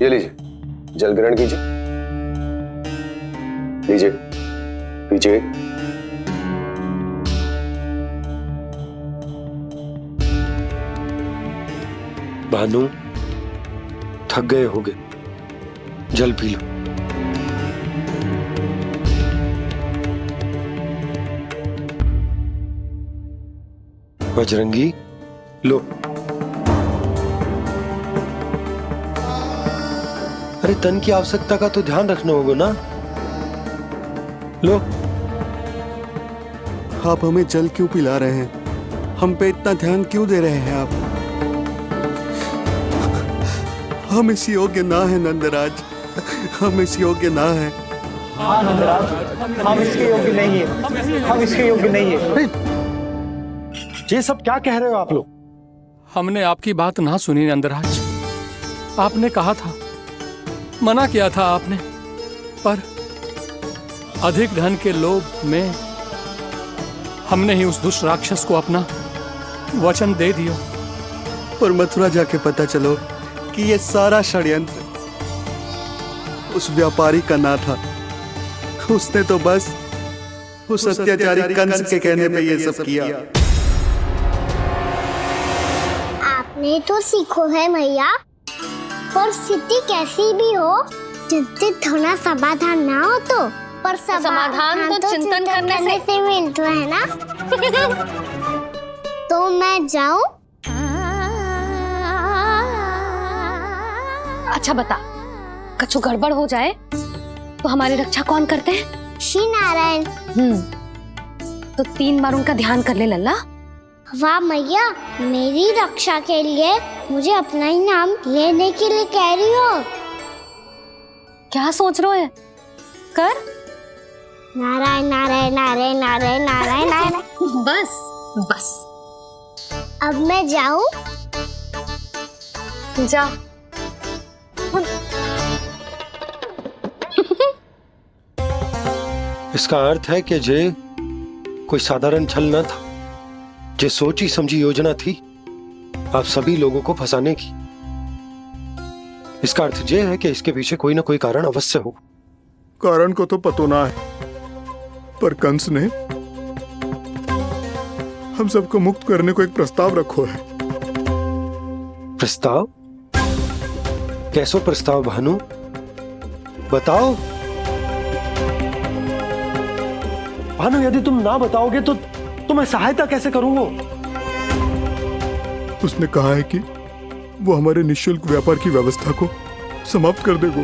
ये लीजिए, जल ग्रहण कीजिए। लीजिए, पीछे। भानु, थक गए होगे, जल पी लो। बजरंगी, लो। अरे तन की आवश्यकता का तो ध्यान रखना होगा ना, लो। आप हमें जल क्यों पिला रहे हैं? हम पे इतना ध्यान क्यों दे रहे हैं आप? हम इस योग्य ना है नंदराज, हम इस योग्य ना है। हाँ नंदराज, हम इसके योग्य नहीं है, हम इसके योग्य नहीं है। ये सब क्या कह रहे हो आप लोग? हमने आपकी बात ना सुनी नंदराज। आपने कहा था, मना किया था आपने, पर अधिक धन के लोभ में हमने ही उस दुष्ट राक्षस को अपना वचन दे दिया। पर मथुरा जाके पता चलो कि ये सारा षड्यंत्र उस व्यापारी का ना था। उसने तो बस उस अत्याचारी कंस के कहने पे ये सब किया। आपने तो सीखो है भैया, पर स्थिति कैसी भी हो, चिंतित होना समाधान ना हो तो, पर समाधान तो चिंतन करने से मिलता है ना। तो मैं जाऊं? अच्छा बता, कछु गड़बड़ हो जाए तो हमारी रक्षा कौन करते हैं? श्री नारायण। तो 3 बार उनका ध्यान कर ले लल्ला। वाह मैया, मेरी रक्षा के लिए मुझे अपना ही नाम लेने के लिए कह रही हो? क्या सोच रहे हो? कर। नारायण नारायण नारायण नारायण नारायण नारायण। बस बस। अब मैं जाऊं? जा। इसका अर्थ है कि जे कोई साधारण छल न था, जे सोची समझी योजना थी आप सभी लोगों को फंसाने की। इसका अर्थ ये है कि इसके पीछे कोई ना कोई कारण अवश्य हो। कारण को तो पतो ना है, पर कंस ने हम सबको मुक्त करने को एक प्रस्ताव रखो है। प्रस्ताव? कैसो प्रस्ताव भानु, बताओ। भानु, यदि तुम ना बताओगे तो मैं सहायता कैसे करूंगा? उसने कहा है कि वो हमारे निःशुल्क व्यापार की व्यवस्था को समाप्त कर देगा।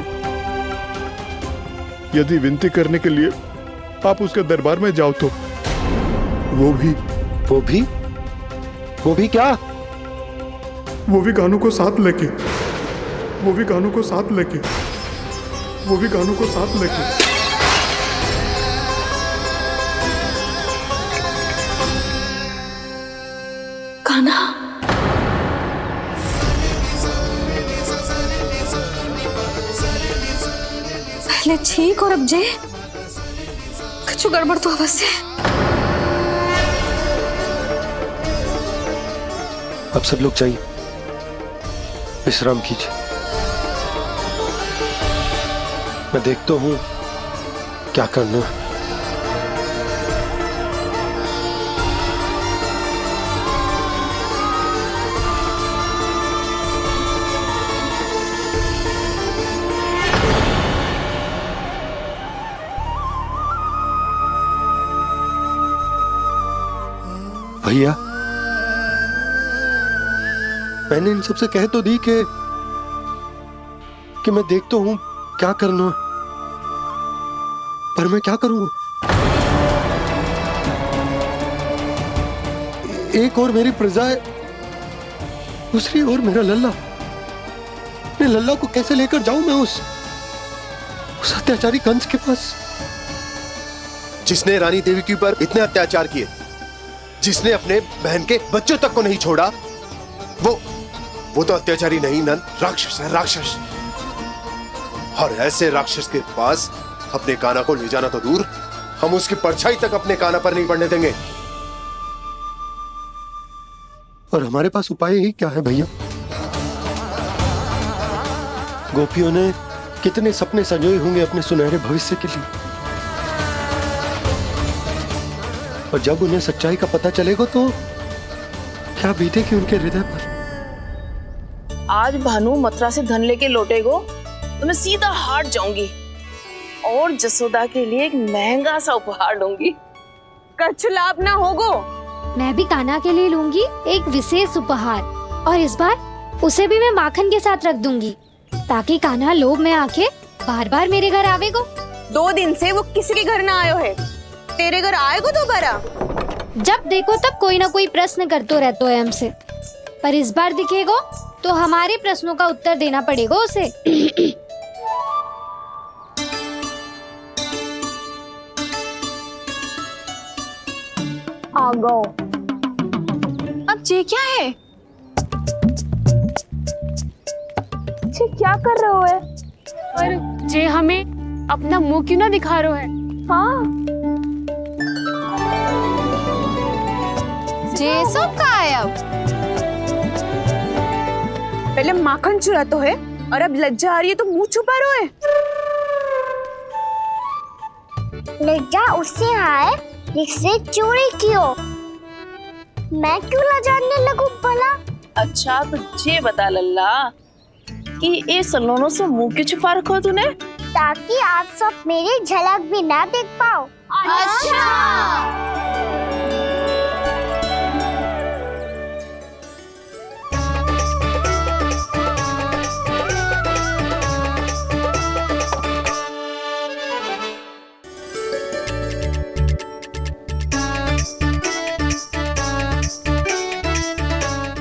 यदि विनती करने के लिए आप उसके दरबार में जाओ तो वो भी क्या? वो भी कानों को साथ लेके कान्हा, पहले ठीक और अब जे कुछ गड़बड़ तो अवश्य। अब सब लोग जाइए, विश्राम कीजिए। मैं देखता हूँ क्या करना है। भैया, मैंने इन सबसे कह तो दी कि मैं देखता हूं क्या करना, पर मैं क्या करूं? एक और मेरी प्रजा है, दूसरी ओर मेरा लल्ला। मैं लल्ला को कैसे लेकर जाऊं मैं उस अत्याचारी कंस के पास, जिसने रानी देवी के ऊपर इतने अत्याचार किए, जिसने अपने बहन के बच्चों तक को नहीं छोड़ा, वो तो अत्याचारी नहीं नंद, राक्षस है, राक्षस। और ऐसे राक्षस के पास अपने कान्हा को ले जाना तो दूर, हम उसकी परछाई तक अपने कान्हा पर नहीं पड़ने देंगे। और हमारे पास उपाय ही क्या है भैया? गोपियों ने कितने सपने संजोए होंगे अपने सुनहरे भविष्य के लिए, और जब उन्हें सच्चाई का पता चलेगा तो क्या बीतेगी उनके हृदय पर। आज भानु मथुरा से धन लेके लौटेगो तो मैं सीधा हाट जाऊंगी और जसोदा के लिए एक महंगा सा उपहार दूंगी। कछुलाभ ना होगो। मैं भी कान्हा के लिए लूंगी एक विशेष उपहार, और इस बार उसे भी मैं माखन के साथ रख दूंगी, ताकि कान्हा लोभ में आके बार बार मेरे घर आवेगो। 2 दिन से वो किसी के घर ना आयो है, तेरे घर आएगो दोबारा? जब देखो तब कोई ना कोई प्रश्न करते रहते है हमसे, पर इस बार दिखेगो तो हमारे प्रश्नों का उत्तर देना पड़ेगा उसे। आ गो। अब ये क्या है? ये क्या कर रहे हो है? और जे हमें अपना मुंह क्यों ना दिखा रहे है? हाँ, जे सब का है अब? पहले माखन चुरा तो है और अब लज्जा आ रही है तो मुंह छुपा रहे है। लज्जा उससे है जिससे चोरी की हो। मैं क्यों लजाने लगूं भला? अच्छा तो ये बता लल्ला कि ये सलोनों से मुंह क्यों छुपा रखा तूने? ताकि आप सब मेरी झलक भी ना देख पाओ। अच्छा।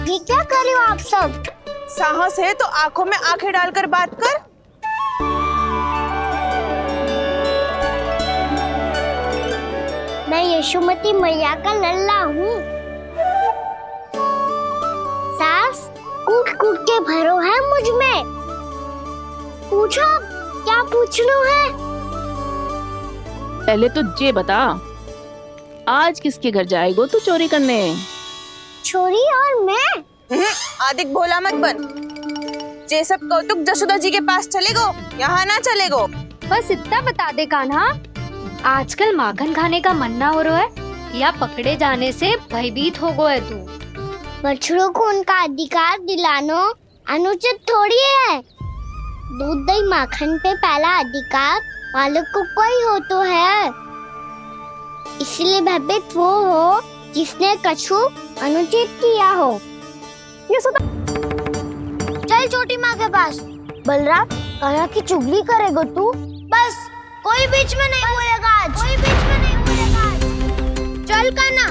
ये क्या कर रहे हो आप सब? साहस है तो आंखों में आंखें डालकर बात कर। मैं यशोमती मैया का लल्ला हूँ। सास कूट कूट के भरो है मुझ में। पूछो क्या पूछना है? पहले तो ये बता, आज किसके घर जाएगो तू चोरी करने? छोरी और मैं? आदिक भोला मत बन। जे सब कौतुक जसोदा जी के पास चलेगो, यहाँ ना चलेगो। बस इतना बता दे कान्हा, आजकल माखन खाने का मन ना हो रहा है या पकड़े जाने से भयभीत हो गया है तू? बछड़ों को उनका अधिकार दिलाना अनुचित थोड़ी है। दूध दही माखन पे पहला अधिकार मालिक को कोई हो तो है। इसलिए भयभीत वो हो जिसने कछु अनुचित किया हो। यशोदा। चल छोटी माँ के पास। बलराम, कान्हा की चुगली करेगा तू? बस, कोई बीच में नहीं बोलेगा आज। कोई बीच में नहीं बोलेगा आज। चल कान्हा।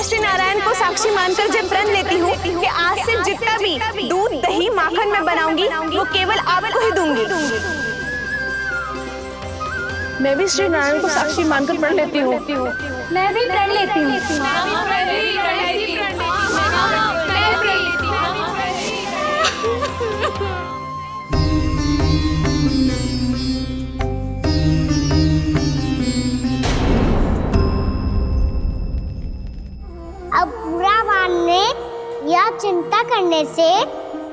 श्री नारायण को साक्षी मानकर जब प्रण लेती हूँ कि आज से जितना भी दूध दही माखन मैं बनाऊंगी वो केवल आपको ही दूंगी। मैं भी श्री नारायण को साक्षी मानकर प्रण लेती हूँ। मैं भी प्रण लेती हूँ। अब बुरा मानने या चिंता करने से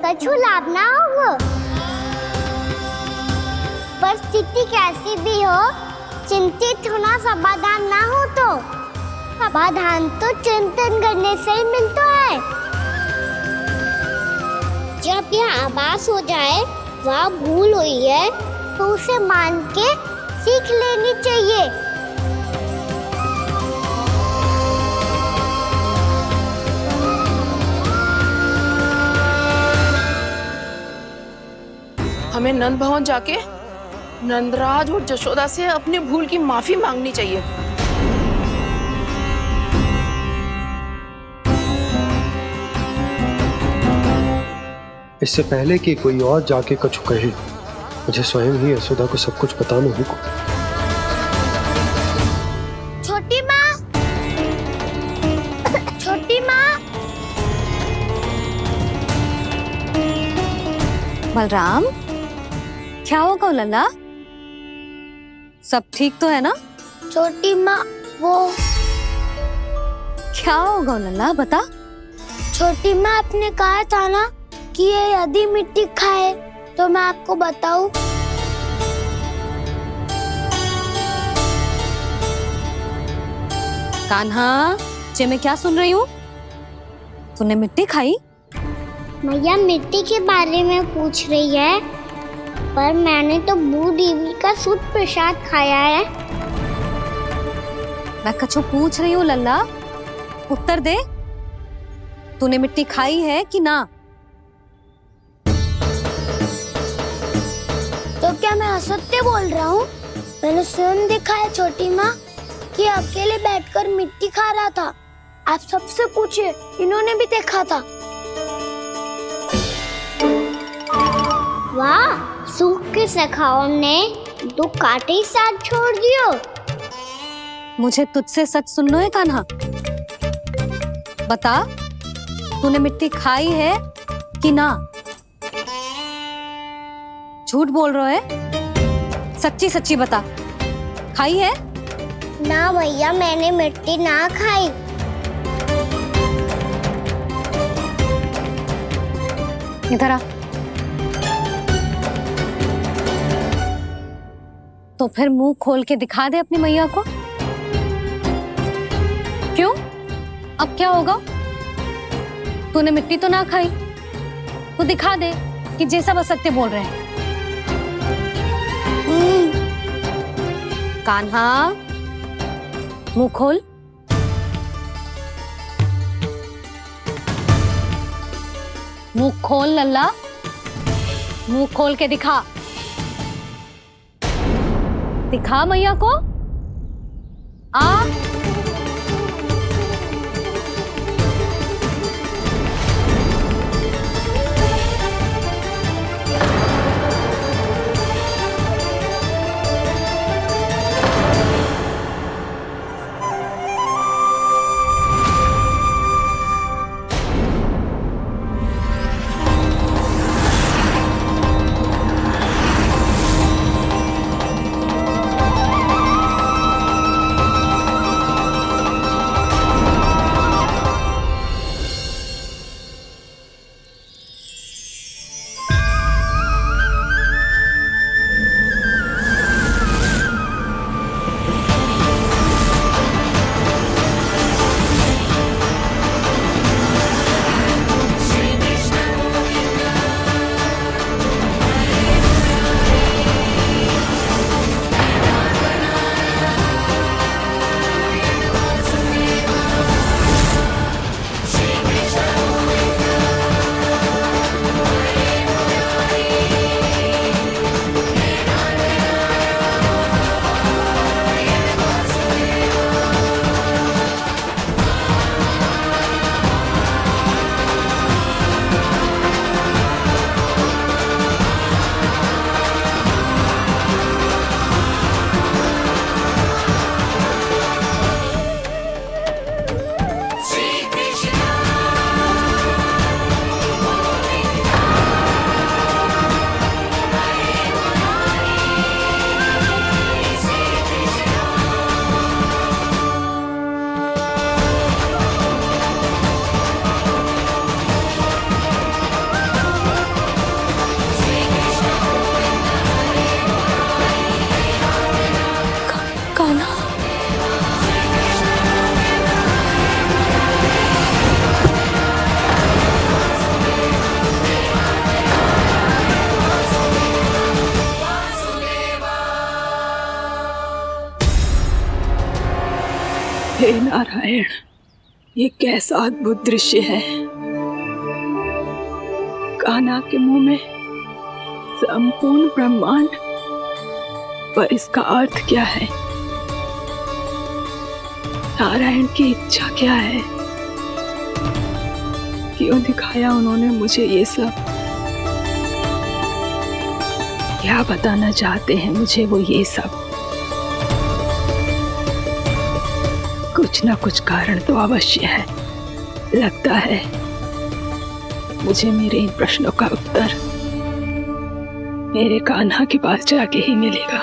कछु लाभ ना होगा। परिस्थिति कैसी भी हो, चिंतित होना समाधान ना हो तो समाधान तो चिंतन करने से ही मिलता है। जब यह आभास हो जाए वह भूल हुई है तो उसे मान के सीख लेनी चाहिए। हमें नंद भवन जाके नंदराज और जशोदा से अपनी भूल की माफी मांगनी चाहिए। इससे पहले कि कोई और जाके कछु कहे, मुझे स्वयं ही यशोदा को सब कुछ बताना होगा। छोटी माँ, छोटी माँ। बलराम, क्या होगा लल्ला? सब ठीक तो है ना? छोटी माँ, वो क्या होगा लल्ला, बता। छोटी माँ, आपने कहा था ना कि ये यदि मिट्टी खाए तो मैं आपको बताऊं। कान्हा, जे मैं क्या सुन रही हूँ? तूने मिट्टी खाई? मैया मिट्टी के बारे में पूछ रही है, पर मैंने तो भू देवी का शुद्ध प्रसाद खाया है। मैं कछु पूछ रही हूँ लल्ला, उत्तर दे। तूने मिट्टी खाई है कि ना? तो क्या मैं असत्य बोल रहा हूँ? मैंने स्वयं देखा है छोटी माँ कि अकेले बैठकर मिट्टी खा रहा था। आप सबसे पूछिए, इन्होंने भी देखा था। वाह, सूख के सखाओ ने 2 कांटे ही साथ छोड़ दियो। मुझे तुझसे सच सुनना है कान्हा। बता, तूने मिट्टी खाई है कि ना? झूठ बोल रहा है, सच्ची सच्ची बता, खाई है? ना भैया, मैंने मिट्टी ना खाई। इधर आ। तो फिर मुंह खोल के दिखा दे अपनी मैया को। क्यों? अब क्या होगा? तूने मिट्टी तो ना खाई, तो दिखा दे कि जे सब असत्य बोल रहे हैं। कान्हा, मुंह खोल। मुंह खोल लल्ला, मुंह खोल के दिखा। दिखा मैया को। आ हे नारायण, ये कैसा अद्भुत दृश्य है। कान्हा के मुंह में संपूर्ण ब्रह्मांड, पर इसका अर्थ क्या है? नारायण की इच्छा क्या है? क्यों दिखाया उन्होंने मुझे ये सब? क्या बताना चाहते हैं मुझे वो ये सब? कुछ ना कुछ कारण तो अवश्य है। लगता है मुझे मेरे इन प्रश्नों का उत्तर मेरे कान्हा के पास जाके ही मिलेगा।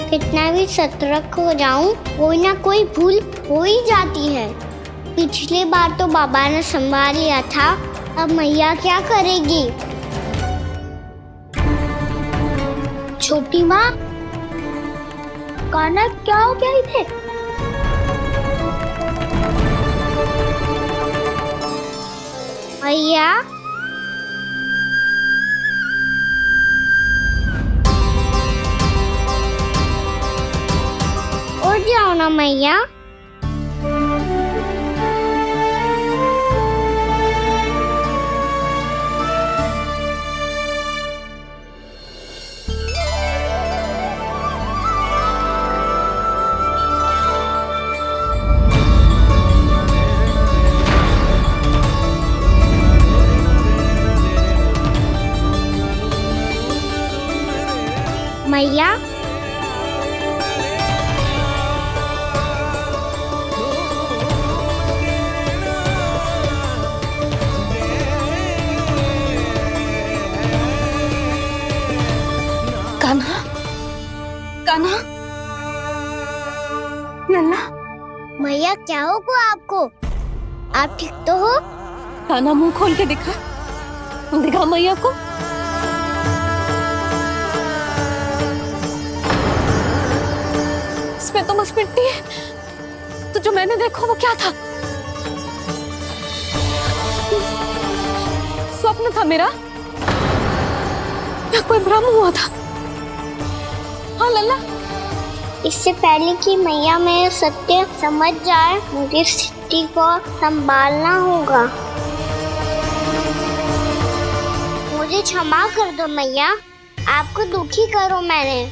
कितना भी सतर्क हो जाऊं, कोई ना कोई भूल हो ही जाती है। पिछली बार तो बाबा ने संभाल लिया था, अब मैया क्या करेगी? छोटी माँ, कान्हा क्या हो गया इधर? मैया, उठ जाओ ना मैया। मैया, कान्हा, कान्हा, लल्ला। मैया क्या होगा आपको? आप ठीक तो हो? कान्हा मुंह खोल के दिखा, दिखा मैया को। इसमें तो बस मिट्टी है। तो जो मैंने देखा वो क्या था? स्वप्न था मेरा या कोई भ्रम हुआ था? हाँ लल्ला, इससे पहले कि मैया मेरे सत्य समझ जाए, मुझे स्थिति को संभालना होगा। मुझे क्षमा कर दो मैया, आपको दुखी करो मैंने,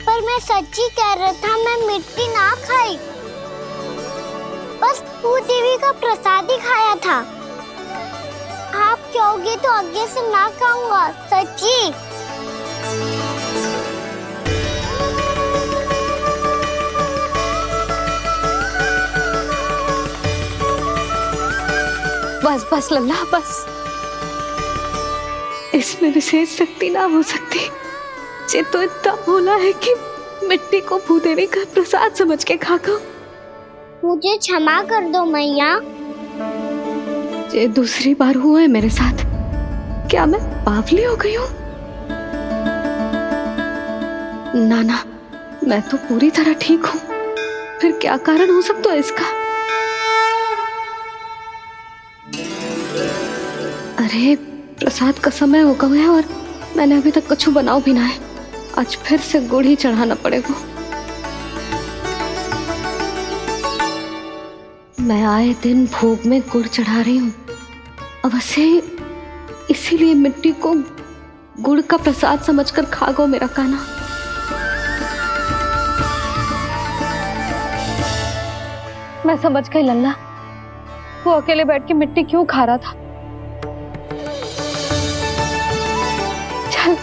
पर मैं सच्ची कह रहा था। मैं मिट्टी ना खाई, बस तू देवी का प्रसाद ही खाया था। आप कहोगे तो आगे से ना खाऊंगा, सच्ची। बस बस लल्ला, बस। इसमें विशेष शक्ति ना हो सकती। ये तो इतना भोला है कि मिट्टी को भूदेवी का प्रसाद समझ के खागा। मुझे क्षमा कर दो मैया। ये दूसरी बार हुआ है मेरे साथ। क्या मैं बावली हो गई हूँ? ना, मैं तो पूरी तरह ठीक हूँ। फिर क्या कारण हो सकता है इसका? अरे प्रसाद का समय हो गया है और मैंने अभी तक कुछ बनाओ भी ना है। आज फिर से गुड़ ही चढ़ाना पड़ेगा। मैं आए दिन भोग में गुड़ चढ़ा रही हूँ, अवश्य इसीलिए मिट्टी को गुड़ का प्रसाद समझकर खागो मेरा कान्हा। मैं समझ गई लल्ला, वो अकेले बैठ के मिट्टी क्यों खा रहा था। चल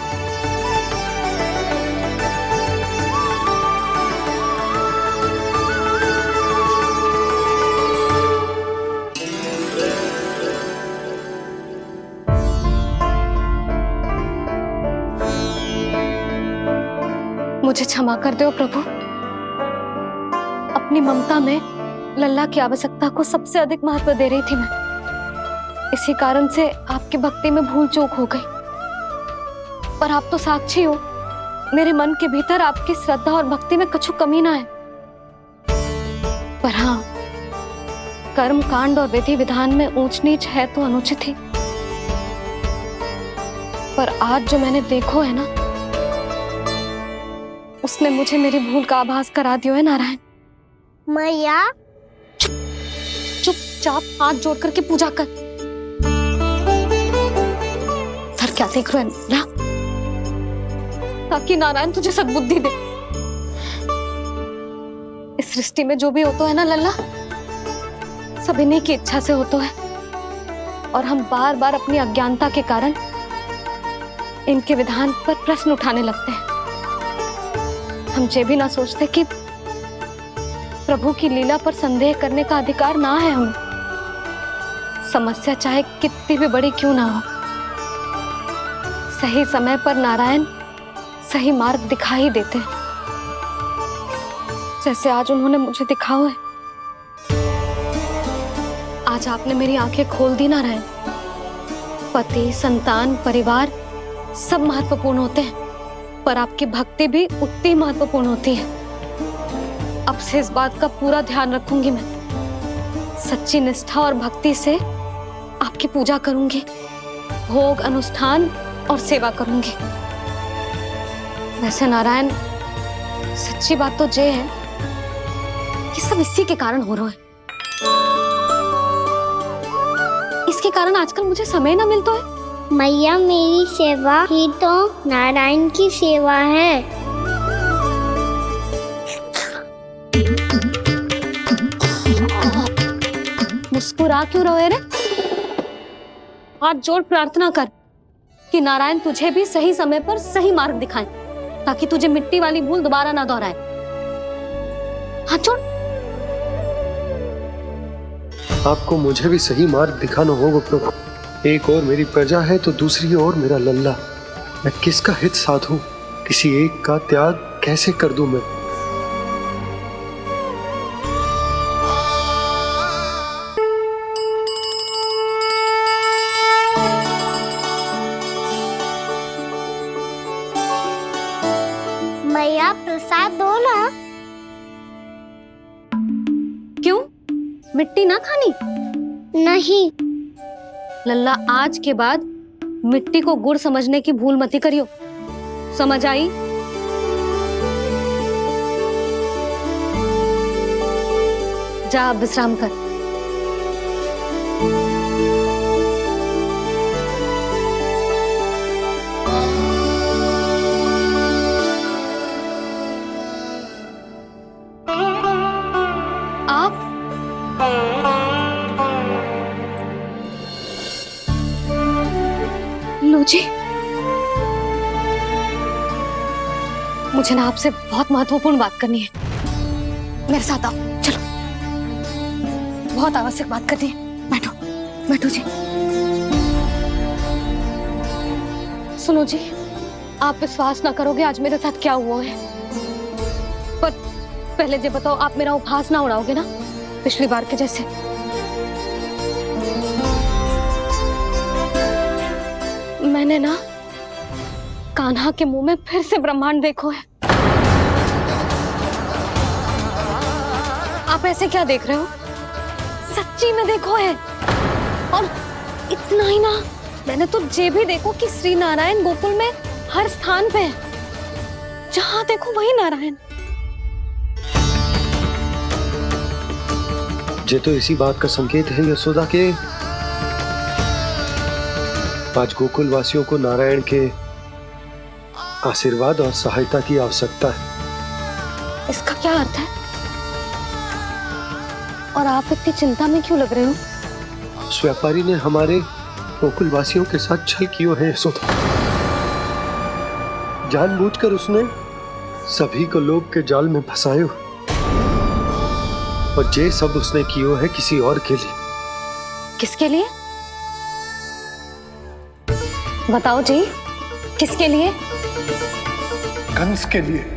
मुझे क्षमा कर दो प्रभु। अपनी ममता में लल्ला की आवश्यकता को सबसे अधिक महत्व दे रही थी मैं। इसी कारण से आपकी भक्ति में भूल चूक हो गई। पर आप तो साक्षी हो, मेरे मन के भीतर आपकी श्रद्धा और भक्ति में कछु कमी ना है। पर हाँ, कर्म कांड और विधि विधान में ऊंच नीच है तो अनुचित ही। पर आज जो मैंने देखो है ना, उसने मुझे मेरी भूल का आभास करा दियो है नारायण। मैया चुपचाप हाथ जोड़ करके पूजा कर। सर क्या देख रहे हैं ना, ताकि नारायण तुझे सद्बुद्धि दे। इस सृष्टि में जो भी होता है ना लल्ला, सब इन्हीं की इच्छा से होता है, और हम बार बार अपनी अज्ञानता के कारण इनके विधान पर प्रश्न उठाने लगते हैं। हम ये भी ना सोचते कि प्रभु की लीला पर संदेह करने का अधिकार ना है हमें। समस्या चाहे कितनी भी बड़ी क्यों ना हो, सही समय पर नारायण सही मार्ग दिखा ही देते हैं, जैसे आज उन्होंने मुझे दिखाओ है। आज आपने मेरी आंखें खोल दी नारायण। पति, संतान, परिवार सब महत्वपूर्ण होते हैं, पर आपकी भक्ति भी उतनी महत्वपूर्ण होती है। अब से इस बात का पूरा ध्यान रखूंगी मैं। सच्ची निष्ठा और भक्ति से आपकी पूजा करूंगी, भोग, अनुष्ठान और सेवा करूंगी। वैसे नारायण, सच्ची बात तो ये है कि सब इसी के कारण हो रहा है। इसके कारण आजकल मुझे समय ना मिलता है। मैया, मेरी सेवा ही तो नारायण की सेवा है। मुस्कुरा क्यों रहे रे? हाथ जोड़ प्रार्थना कर कि नारायण तुझे भी सही समय पर सही मार्ग दिखाएं, ताकि तुझे मिट्टी वाली भूल दोबारा ना दोहराए। हाथ जोड़। आपको मुझे भी सही मार्ग दिखाना होगा प्रभु। एक और मेरी प्रजा है तो दूसरी ओर मेरा लल्ला। मैं किसका हित साधूं? किसी एक का त्याग कैसे कर दूं मैं? मैया, प्रसाद दो ना। क्यों? मिट्टी ना खानी? नहीं। लल्ला, आज के बाद मिट्टी को गुड़ समझने की भूल मत करियो। समझ आई? जा अब विश्राम कर। आप लो जी, मुझे ना आपसे बहुत महत्वपूर्ण बात करनी है। मेरे साथ आओ, चलो। बहुत आवश्यक बात करनी है। बैठो, बैठो जी। सुनो जी, आप विश्वास ना करोगे आज मेरे साथ क्या हुआ है। पर पहले ये बताओ, आप मेरा उपहास ना उड़ाओगे ना, पिछली बार के जैसे? मैंने ना कान्हा के मुंह में फिर से ब्रह्मांड देखो है। आप ऐसे क्या देख रहे हो? सच्ची में देखो है। और इतना ही ना, मैंने तो ये भी देखो कि श्री नारायण गोकुल में हर स्थान पे है। जहां देखो वही नारायण। ये तो इसी बात का संकेत है यशोदा के आज गोकुल वासियों को नारायण के आशीर्वाद और सहायता की आवश्यकता है। इसका क्या अर्थ है? और आप इतनी चिंता में क्यों लग रहे हो? उस व्यापारी ने हमारे गोकुल वासियों के साथ छल किया है यशोदा। जानबूझकर उसने सभी को लोभ के जाल में फंसायो, और ये सब उसने किया है किसी और के लिए। किसके लिए? बताओ जी, किसके लिए? कंस के लिए।